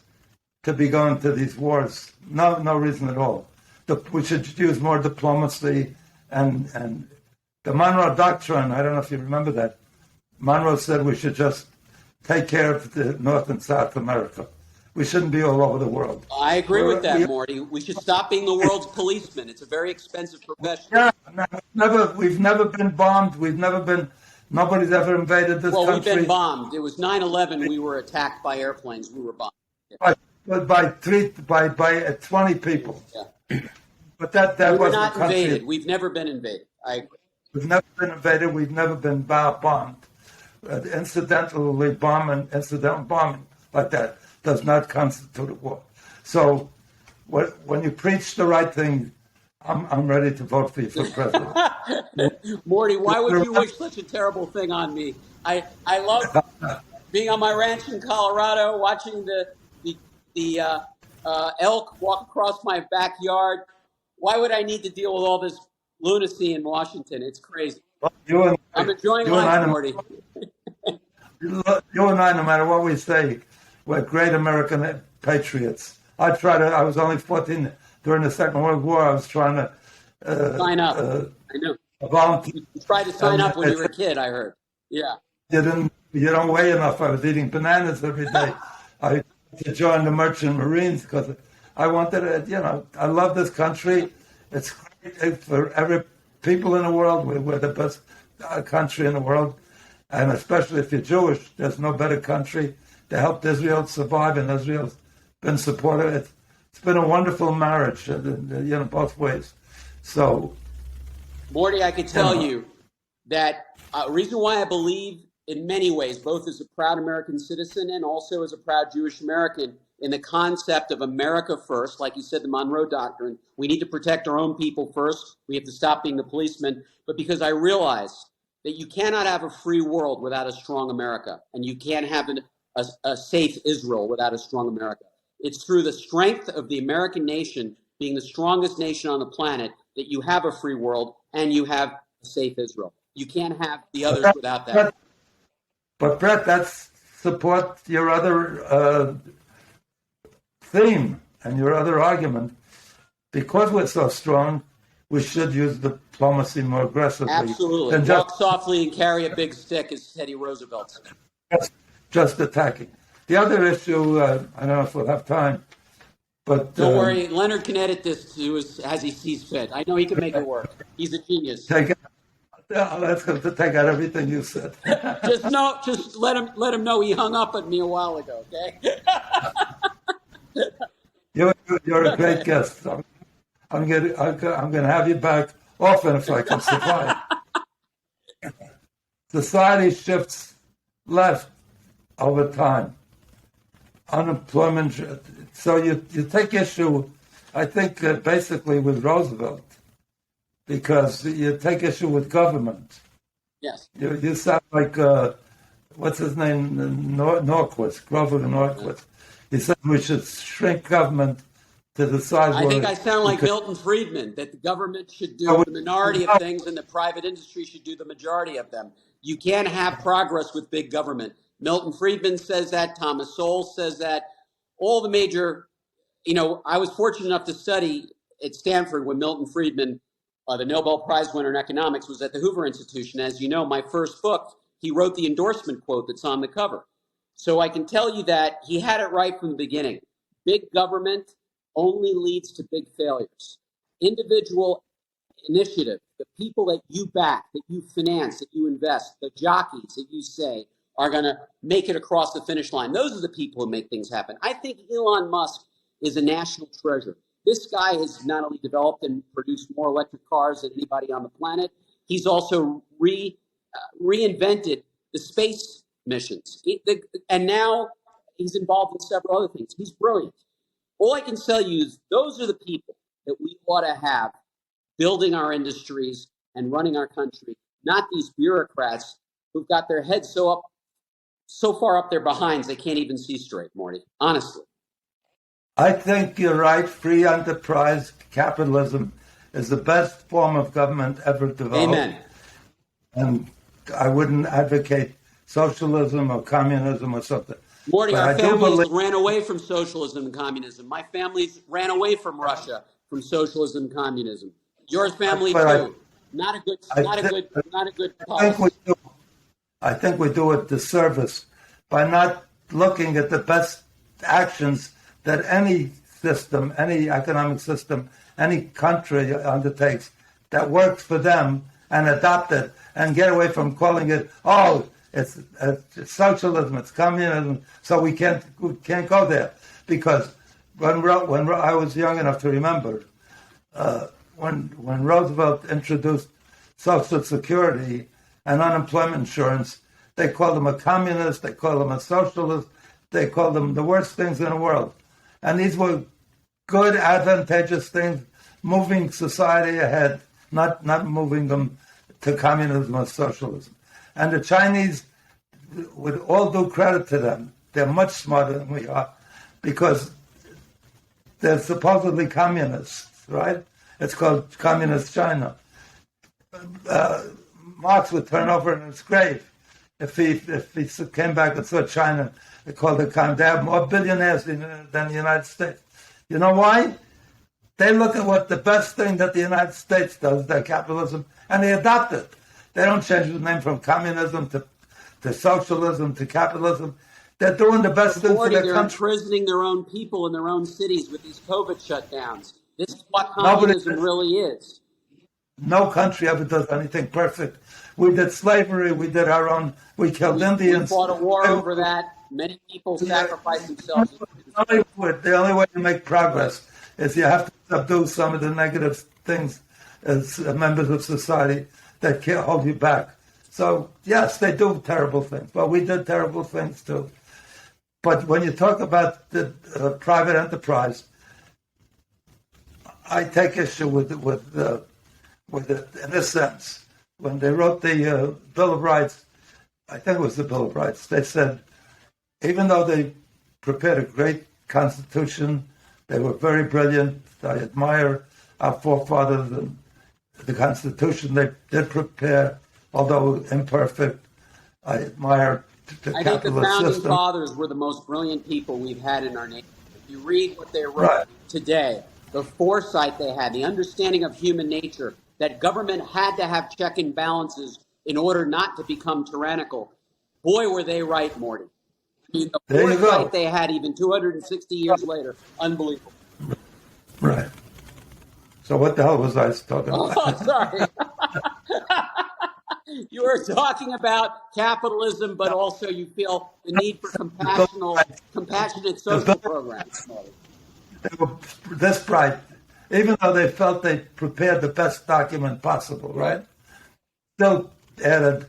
to be going to these wars. No reason at all. We should use more diplomacy and the Monroe Doctrine. I don't know if you remember that. Monroe said we should just take care of the North and South America. We shouldn't be all over the world. I agree with that, Morty. We should stop being the world's policeman. It's a very expensive profession. Yeah, we've never been bombed. Nobody's ever invaded this country. Well, we've been bombed. It was 9/11. We were attacked by airplanes. We were bombed. Yeah. By 20 people. Yeah. But that we were wasn't not a country. invaded. We've never been invaded. I agree. We've never been invaded. We've never been bombed. Incidental bombing like that does not constitute a war. So when you preach the right thing, I'm ready to vote for you for president. Morty, why would you wish such a terrible thing on me? I love being on my ranch in Colorado, watching the elk walk across my backyard. Why would I need to deal with all this lunacy in Washington? It's crazy. Well, I'm enjoying life, Morty. You and I, no matter what we say, we're great American patriots. I was only 14 during the Second World War. I was trying to sign up. I know. Volunteer. You tried to sign up when you were a kid, I heard. Yeah. You don't weigh enough. I was eating bananas every day. I joined the Merchant Marines because I wanted to, I love this country. It's great for every people in the world. We're the best country in the world. And especially if you're Jewish, there's no better country to help Israel survive, and Israel's been supportive. It's been a wonderful marriage, both ways. So, Morty, I can tell you that reason why I believe in many ways, both as a proud American citizen and also as a proud Jewish American, in the concept of America first, like you said, the Monroe Doctrine. We need to protect our own people first. We have to stop being the policeman. But because I realize that you cannot have a free world without a strong America, and you can't have a safe Israel without a strong America. It's through the strength of the American nation being the strongest nation on the planet that you have a free world and you have a safe Israel. You can't have the others without that. But Brett, that's support your other theme and your other argument. Because we're so strong, we should use diplomacy more aggressively. Absolutely. Walk softly and carry a big stick, as Teddy Roosevelt said. Just attacking. The other issue, I don't know if we'll have time, but... Don't worry, Leonard can edit this as he sees fit. I know he can make it work. He's a genius. Let's take out everything you said. Just let him know he hung up at me a while ago, okay? You're a great guest. I'm going to have you back often if I can survive. Society shifts left over time. Unemployment. So you take issue I think basically with Roosevelt, because you take issue with government. Yes. You sound like, what's his name, Norquist, Grover Norquist. He said we should shrink government to the size. I think I sound like Milton Friedman, that the government should do the minority of things and the private industry should do the majority of them. You can't have progress with big government. Milton Friedman says that. Thomas Sowell says that. All the major, I was fortunate enough to study at Stanford when Milton Friedman, the Nobel Prize winner in economics, was at the Hoover Institution. As you know, my first book, he wrote the endorsement quote that's on the cover. So I can tell you that he had it right from the beginning. Big government only leads to big failures. Individual initiative, the people that you back, that you finance, that you invest, the jockeys that you say are going to make it across the finish line. Those are the people who make things happen. I think Elon Musk is a national treasure. This guy has not only developed and produced more electric cars than anybody on the planet, he's also reinvented the space missions. And now he's involved in several other things. He's brilliant. All I can tell you is those are the people that we ought to have building our industries and running our country, not these bureaucrats who've got their heads so far up their behinds they can't even see straight, Morty. Honestly. I think you're right. Free enterprise capitalism is the best form of government ever developed. Amen. And I wouldn't advocate socialism or communism or something. Morty, our families ran away from socialism and communism. My families ran away from Russia, from socialism and communism. Your family too. Not a good policy. I think we do a disservice by not looking at the best actions that any system, any economic system, any country undertakes that works for them and adopt it and get away from calling it, it's socialism, it's communism, so we can't go there. Because when I was young enough to remember, when Roosevelt introduced Social Security and unemployment insurance, they called him a communist, they called him a socialist, they called him the worst things in the world. And these were good, advantageous things, moving society ahead, not moving them to communism or socialism. And the Chinese, with all due credit to them, they're much smarter than we are because they're supposedly communists, right? It's called Communist China. Marx would turn over in his grave if he came back and saw China. They called it communist. They have more billionaires than the United States. You know why? They look at what the best thing that the United States does, their capitalism, and they adopt it. They don't change the name from communism to socialism to capitalism. They're doing the best thing for their country. They're imprisoning their own people in their own cities with these COVID shutdowns. This is what communism really is. No country ever does anything perfect. We did slavery. We did our own. We killed Indians. We fought a war over that. Many people sacrificed themselves. The only way to make progress is you have to subdue some of the negative things as members of society that can't hold you back. So, yes, they do terrible things. But we did terrible things, too. But when you talk about the private enterprise, I take issue with it in this sense. When they wrote the Bill of Rights, I think it was the Bill of Rights, they said, even though they prepared a great constitution, they were very brilliant. I admire our forefathers and the constitution they did prepare, although imperfect. I admire the capitalist system. I think the founding fathers were the most brilliant people we've had in our nation. If you read what they wrote today, the foresight they had, the understanding of human nature, that government had to have check and balances in order not to become tyrannical. Boy, were they right, Morty. I mean, the foresight they had even 260 years later, unbelievable. Right. So what the hell was I talking about? Oh, sorry. You were talking about capitalism, but also you feel the need for compassionate social programs. They were this bright, even though they felt they prepared the best document possible, right? Still added,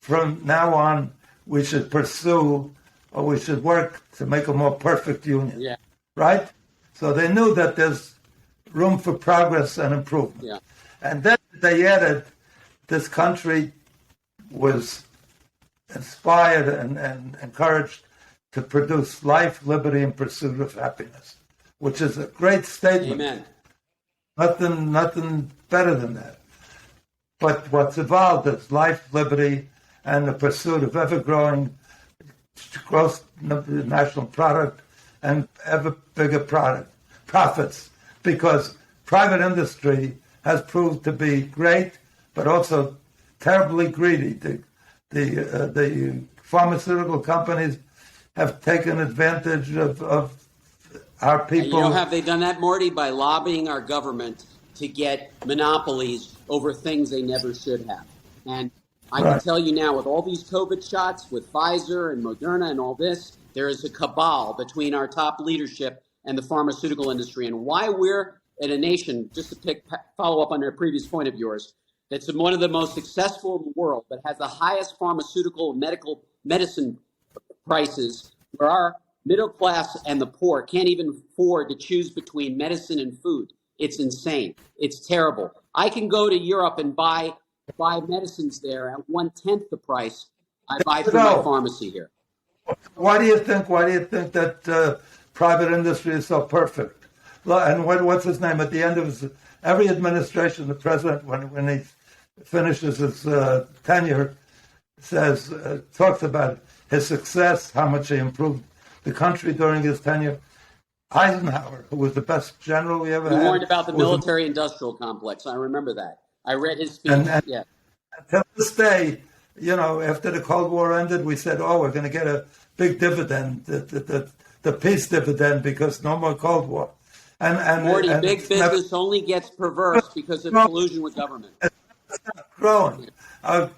from now on, we should pursue or we should work to make a more perfect union, right? So they knew that there's room for progress and improvement. Yeah. And then they added, this country was inspired and encouraged to produce life, liberty, and pursuit of happiness, which is a great statement. Amen. Nothing better than that. But what's evolved is life, liberty, and the pursuit of ever-growing gross national product and ever bigger profits, because private industry has proved to be great, but also terribly greedy. The pharmaceutical companies have taken advantage of our people. And have they done that, Morty? By lobbying our government to get monopolies over things they never should have. And I can tell you now, with all these COVID shots, with Pfizer and Moderna and all this, there is a cabal between our top leadership and the pharmaceutical industry. And why we're in a nation, just to follow up on a previous point of yours, that's one of the most successful in the world, but has the highest pharmaceutical and medicine prices, where our middle class and the poor can't even afford to choose between medicine and food. It's insane. It's terrible. I can go to Europe and buy medicines there at 1/10 the price I buy through my pharmacy here. Why do you think that private industry is so perfect? And what's his name? At the end of every administration, the president, when he finishes his tenure, talks about his success, how much he improved the country during his tenure. Eisenhower, who was the best general we ever had. He warned about the military-industrial complex. I remember that. I read his speech. And to this day, after the Cold War ended, we said, we're going to get a big dividend, the peace dividend, because no more Cold War. And Morty, big business only gets perverse because of collusion with government. It's not growing. Our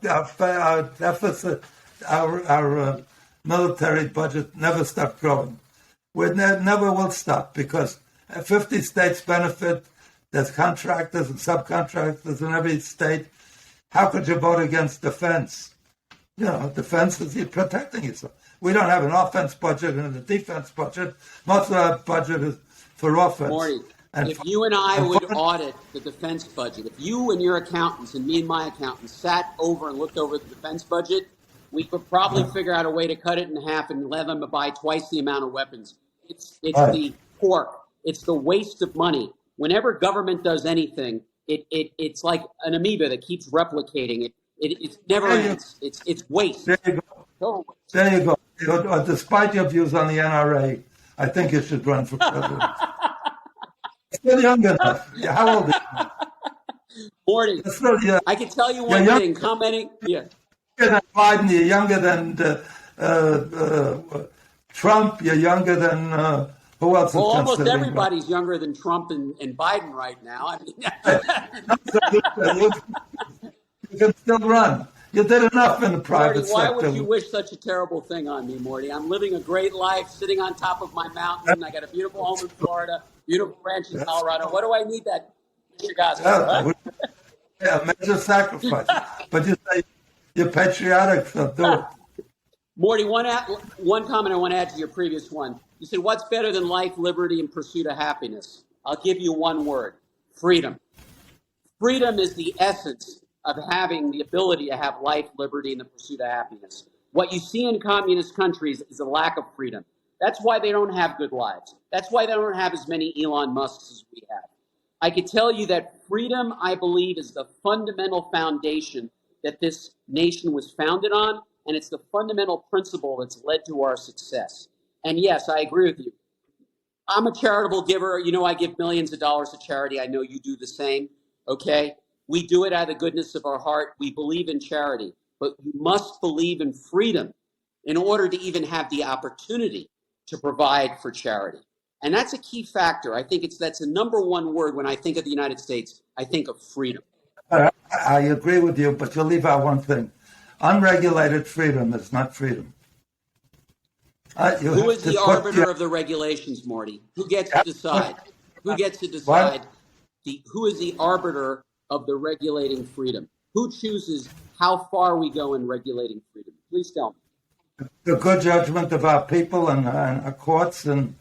deficit, our military budget never stopped growing. We never will stop, because 50 states benefit. There's contractors and subcontractors in every state. How could you vote against defense? Defense is you protecting yourself. We don't have an offense budget and a defense budget. Most of our budget is for offense. Morty, if you and I would audit the defense budget, if you and your accountants and me and my accountants sat over and looked over the defense budget, we could probably figure out a way to cut it in half and let them buy twice the amount of weapons. It's the pork. It's the waste of money. Whenever government does anything, it's like an amoeba that keeps replicating. It never ends. It's waste. There you go. There you go. Despite your views on the NRA, I think you should run for president. Still young enough. How old are you? 40. I can tell you one thing. Commenting. Yeah. You're younger than Biden. You're younger than Trump. You're younger than who else? Well, almost everybody's younger than Trump and Biden right now. I mean, you can still run. You did enough in the private sector. Why would you wish such a terrible thing on me, Morty? I'm living a great life, sitting on top of my mountain. I got a beautiful home in Florida, beautiful ranch in Colorado. What do I need that? Major sacrifice. But you say you're patriotic, so do it. Morty, one comment I want to add to your previous one. You said, what's better than life, liberty, and pursuit of happiness? I'll give you one word: freedom. Freedom is the essence of having the ability to have life, liberty, and the pursuit of happiness. What you see in communist countries is a lack of freedom. That's why they don't have good lives. That's why they don't have as many Elon Musks as we have. I can tell you that freedom, I believe, is the fundamental foundation that this nation was founded on, and it's the fundamental principle that's led to our success. And yes, I agree with you. I'm a charitable giver. I give millions of dollars to charity. I know you do the same, okay? We do it out of the goodness of our heart. We believe in charity, but you must believe in freedom in order to even have the opportunity to provide for charity. And that's a key factor. I think that's the number one word when I think of the United States. I think of freedom. I agree with you, but you leave out one thing. Unregulated freedom is not freedom. Who is the arbiter of the regulations, Morty? Who gets to decide? Who gets to decide? Who is the arbiter of the regulating freedom? Who chooses how far we go in regulating freedom? Please tell me. The good judgment of our people and our courts and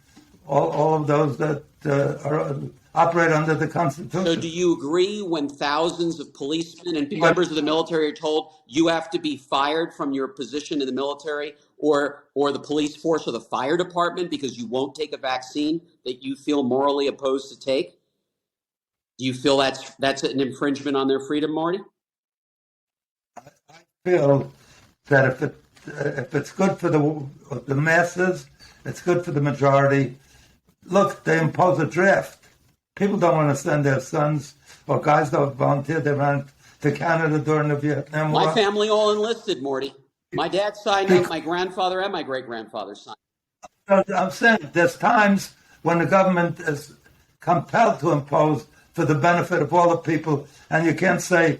all of those that are operate under the So Constitution. do you agree when thousands of policemen and members of the military are told you have to be fired from your position in the military or the police force or the fire department because you won't take a vaccine that you feel morally opposed to take? Do you feel that's an infringement on their freedom, Morty? I feel that if it's good for the masses, it's good for the majority. Look, they impose a draft. People don't want to send their sons or guys that volunteer. They ran to Canada during the Vietnam War. My family all enlisted, Morty. My dad signed up. My grandfather and my great-grandfather signed up. I'm saying there's times when the government is compelled to impose for the benefit of all the people, and you can't say,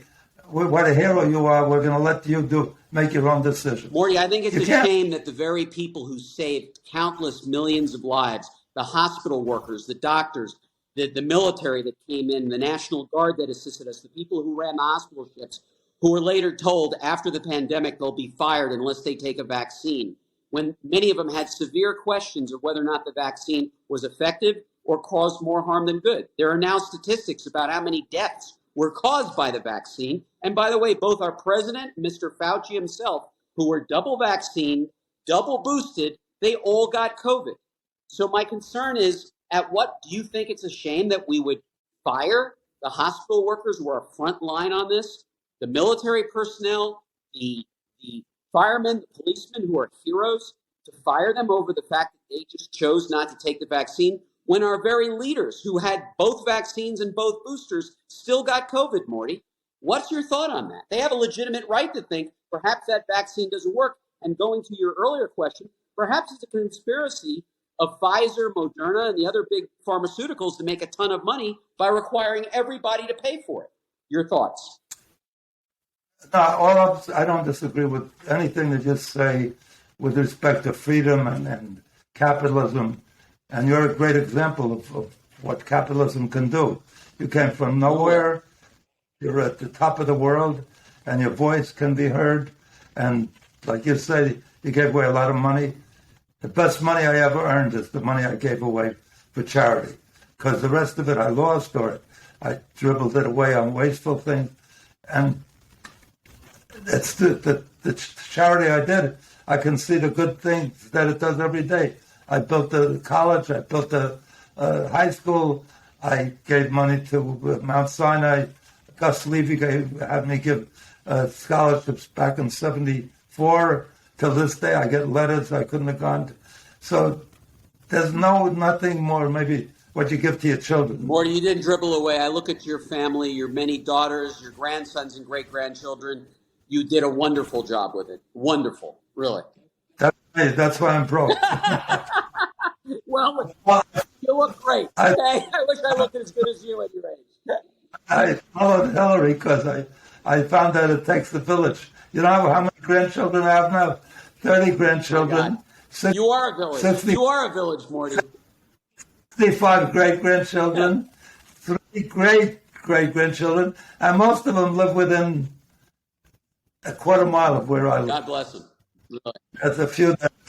what a hero you are, we're going to let you make your own decision. Morty, I think it's a shame that the very people who saved countless millions of lives, the hospital workers, the doctors, the military that came in, the National Guard that assisted us, the people who ran the hospital ships, who were later told after the pandemic they'll be fired unless they take a vaccine, when many of them had severe questions of whether or not the vaccine was effective or caused more harm than good. There are now statistics about how many deaths were caused by the vaccine. And by the way, both our president, Mr. Fauci himself, who were double vaccinated, double boosted, they all got COVID. So my concern is, at what do you think it's a shame that we would fire the hospital workers who are front line on this, the military personnel, the firemen, the policemen who are heroes, to fire them over the fact that they just chose not to take the vaccine, when our very leaders who had both vaccines and both boosters still got COVID, Morty? What's your thought on that? They have a legitimate right to think perhaps that vaccine doesn't work. And going to your earlier question, perhaps it's a conspiracy of Pfizer, Moderna, and the other big pharmaceuticals to make a ton of money by requiring everybody to pay for it. Your thoughts? I don't disagree with anything that you say with respect to freedom and capitalism. And you're a great example of what capitalism can do. You came from nowhere, you're at the top of the world, and your voice can be heard. And like you say, you gave away a lot of money. The best money I ever earned is the money I gave away for charity, because the rest of it I lost or I dribbled it away on wasteful things. And it's the charity I did. I can see the good things that it does every day. I built a college. I built a high school. I gave money to Mount Sinai. Gus Levy had me give scholarships back in '74. Till this day, I get letters I couldn't have gone to. So there's nothing more, maybe what you give to your children. Morty, you didn't dribble away. I look at your family, your many daughters, your grandsons and great-grandchildren. You did a wonderful job with it. Wonderful, really. That's why I'm broke. Well, you look great. Okay? I wish I looked as good as you at your age. I followed Hillary because I found that it takes the village. You know how many grandchildren I have now? 30 grandchildren. You are a village. You are a village, Morty. 65 great-grandchildren, 3 great-great-grandchildren, and most of them live within a quarter mile of where I live. God bless them. Really. There's a few that's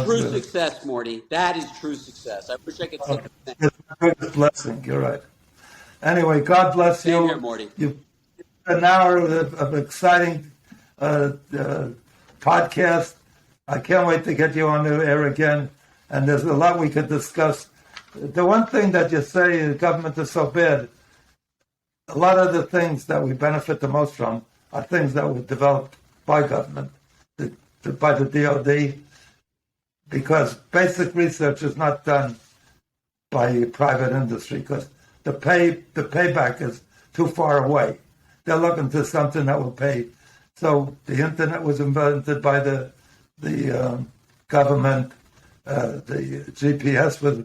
true success, Morty. That is true success. I wish I could say that. It's my biggest blessing. You're right. Anyway, God bless you. Same here, Morty. You've an hour of exciting podcast. I can't wait to get you on the air again. And there's a lot we could discuss. The one thing that you say the government is so bad, a lot of the things that we benefit the most from are things that were developed by government, by the DOD, because basic research is not done by private industry, because the payback is too far away. They're looking for something that will pay. So the internet was invented by the government. The GPS was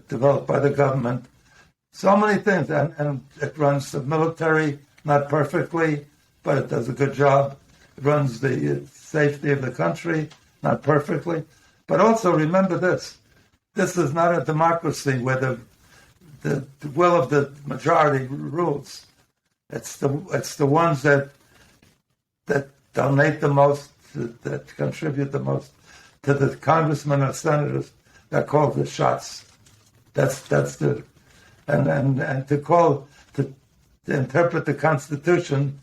developed by the government. So many things, and it runs the military, not perfectly, but it does a good job. It runs the safety of the country, not perfectly. But also remember this: this is not a democracy where the will of the majority rules. It's the ones that donate the most, that contribute the most to the congressmen or senators that call the shots. That's the and to interpret the Constitution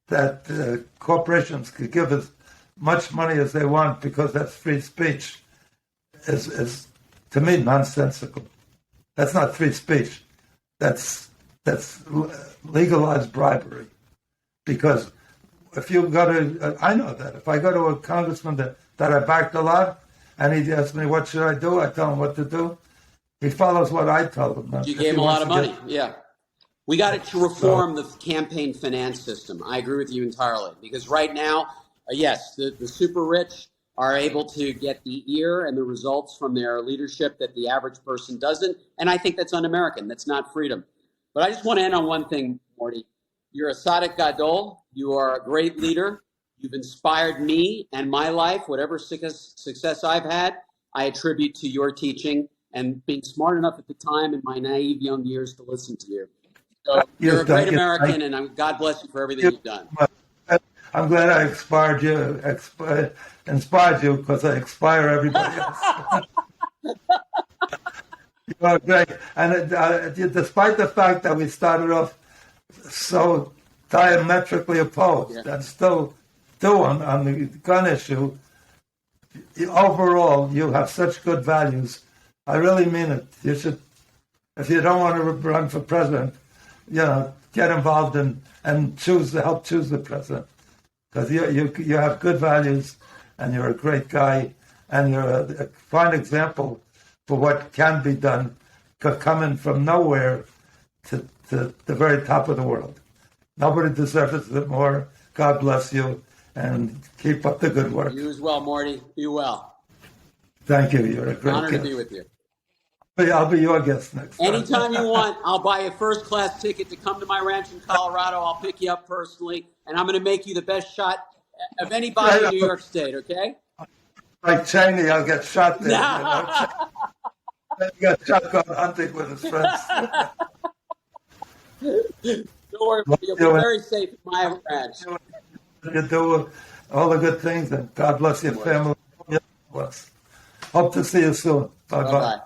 that corporations could give as much money as they want because that's free speech is to me nonsensical. That's not free speech. That's legalized bribery. Because if you go to, I know that if I go to a congressman that I backed a lot, and he asks me what should I do, I tell him what to do. He follows what I tell him. You gave him a lot of money. Yeah. We got to reform the campaign finance system. I agree with you entirely. Because right now, yes, the super rich are able to get the ear and the results from their leadership that the average person doesn't. And I think that's un-American. That's not freedom. But I just want to end on one thing, Morty. You're a Tzaddik Gadol. You are a great leader. You've inspired me and my life. Whatever success I've had, I attribute to your teaching and being smart enough at the time in my naive young years to listen to you. So you're a great American, and God bless you for everything you've done. I'm glad I inspired you because I inspire everybody else. You are great. And despite the fact that we started off so diametrically opposed and still do on the gun issue, overall, you have such good values. I really mean it. You should, if you don't want to run for president, get involved and help choose the president. Because you have good values, and you're a great guy, and you're a fine example for what can be done, coming from nowhere to the very top of the world. Nobody deserves it more. God bless you, and keep up the good work. You as well, Morty. Be well. Thank you. You're a great Honor guest. to be with you. I'll be your guest next time. Anytime you want, I'll buy a first-class ticket to come to my ranch in Colorado. I'll pick you up personally, and I'm going to make you the best shot of anybody in New York State, okay? Like Cheney, I'll get shot there. He got shotgun hunting with his friends. Don't worry, you'll be very safe at my ranch. You do all the good things, and God bless your family. Hope to see you soon. Bye-bye.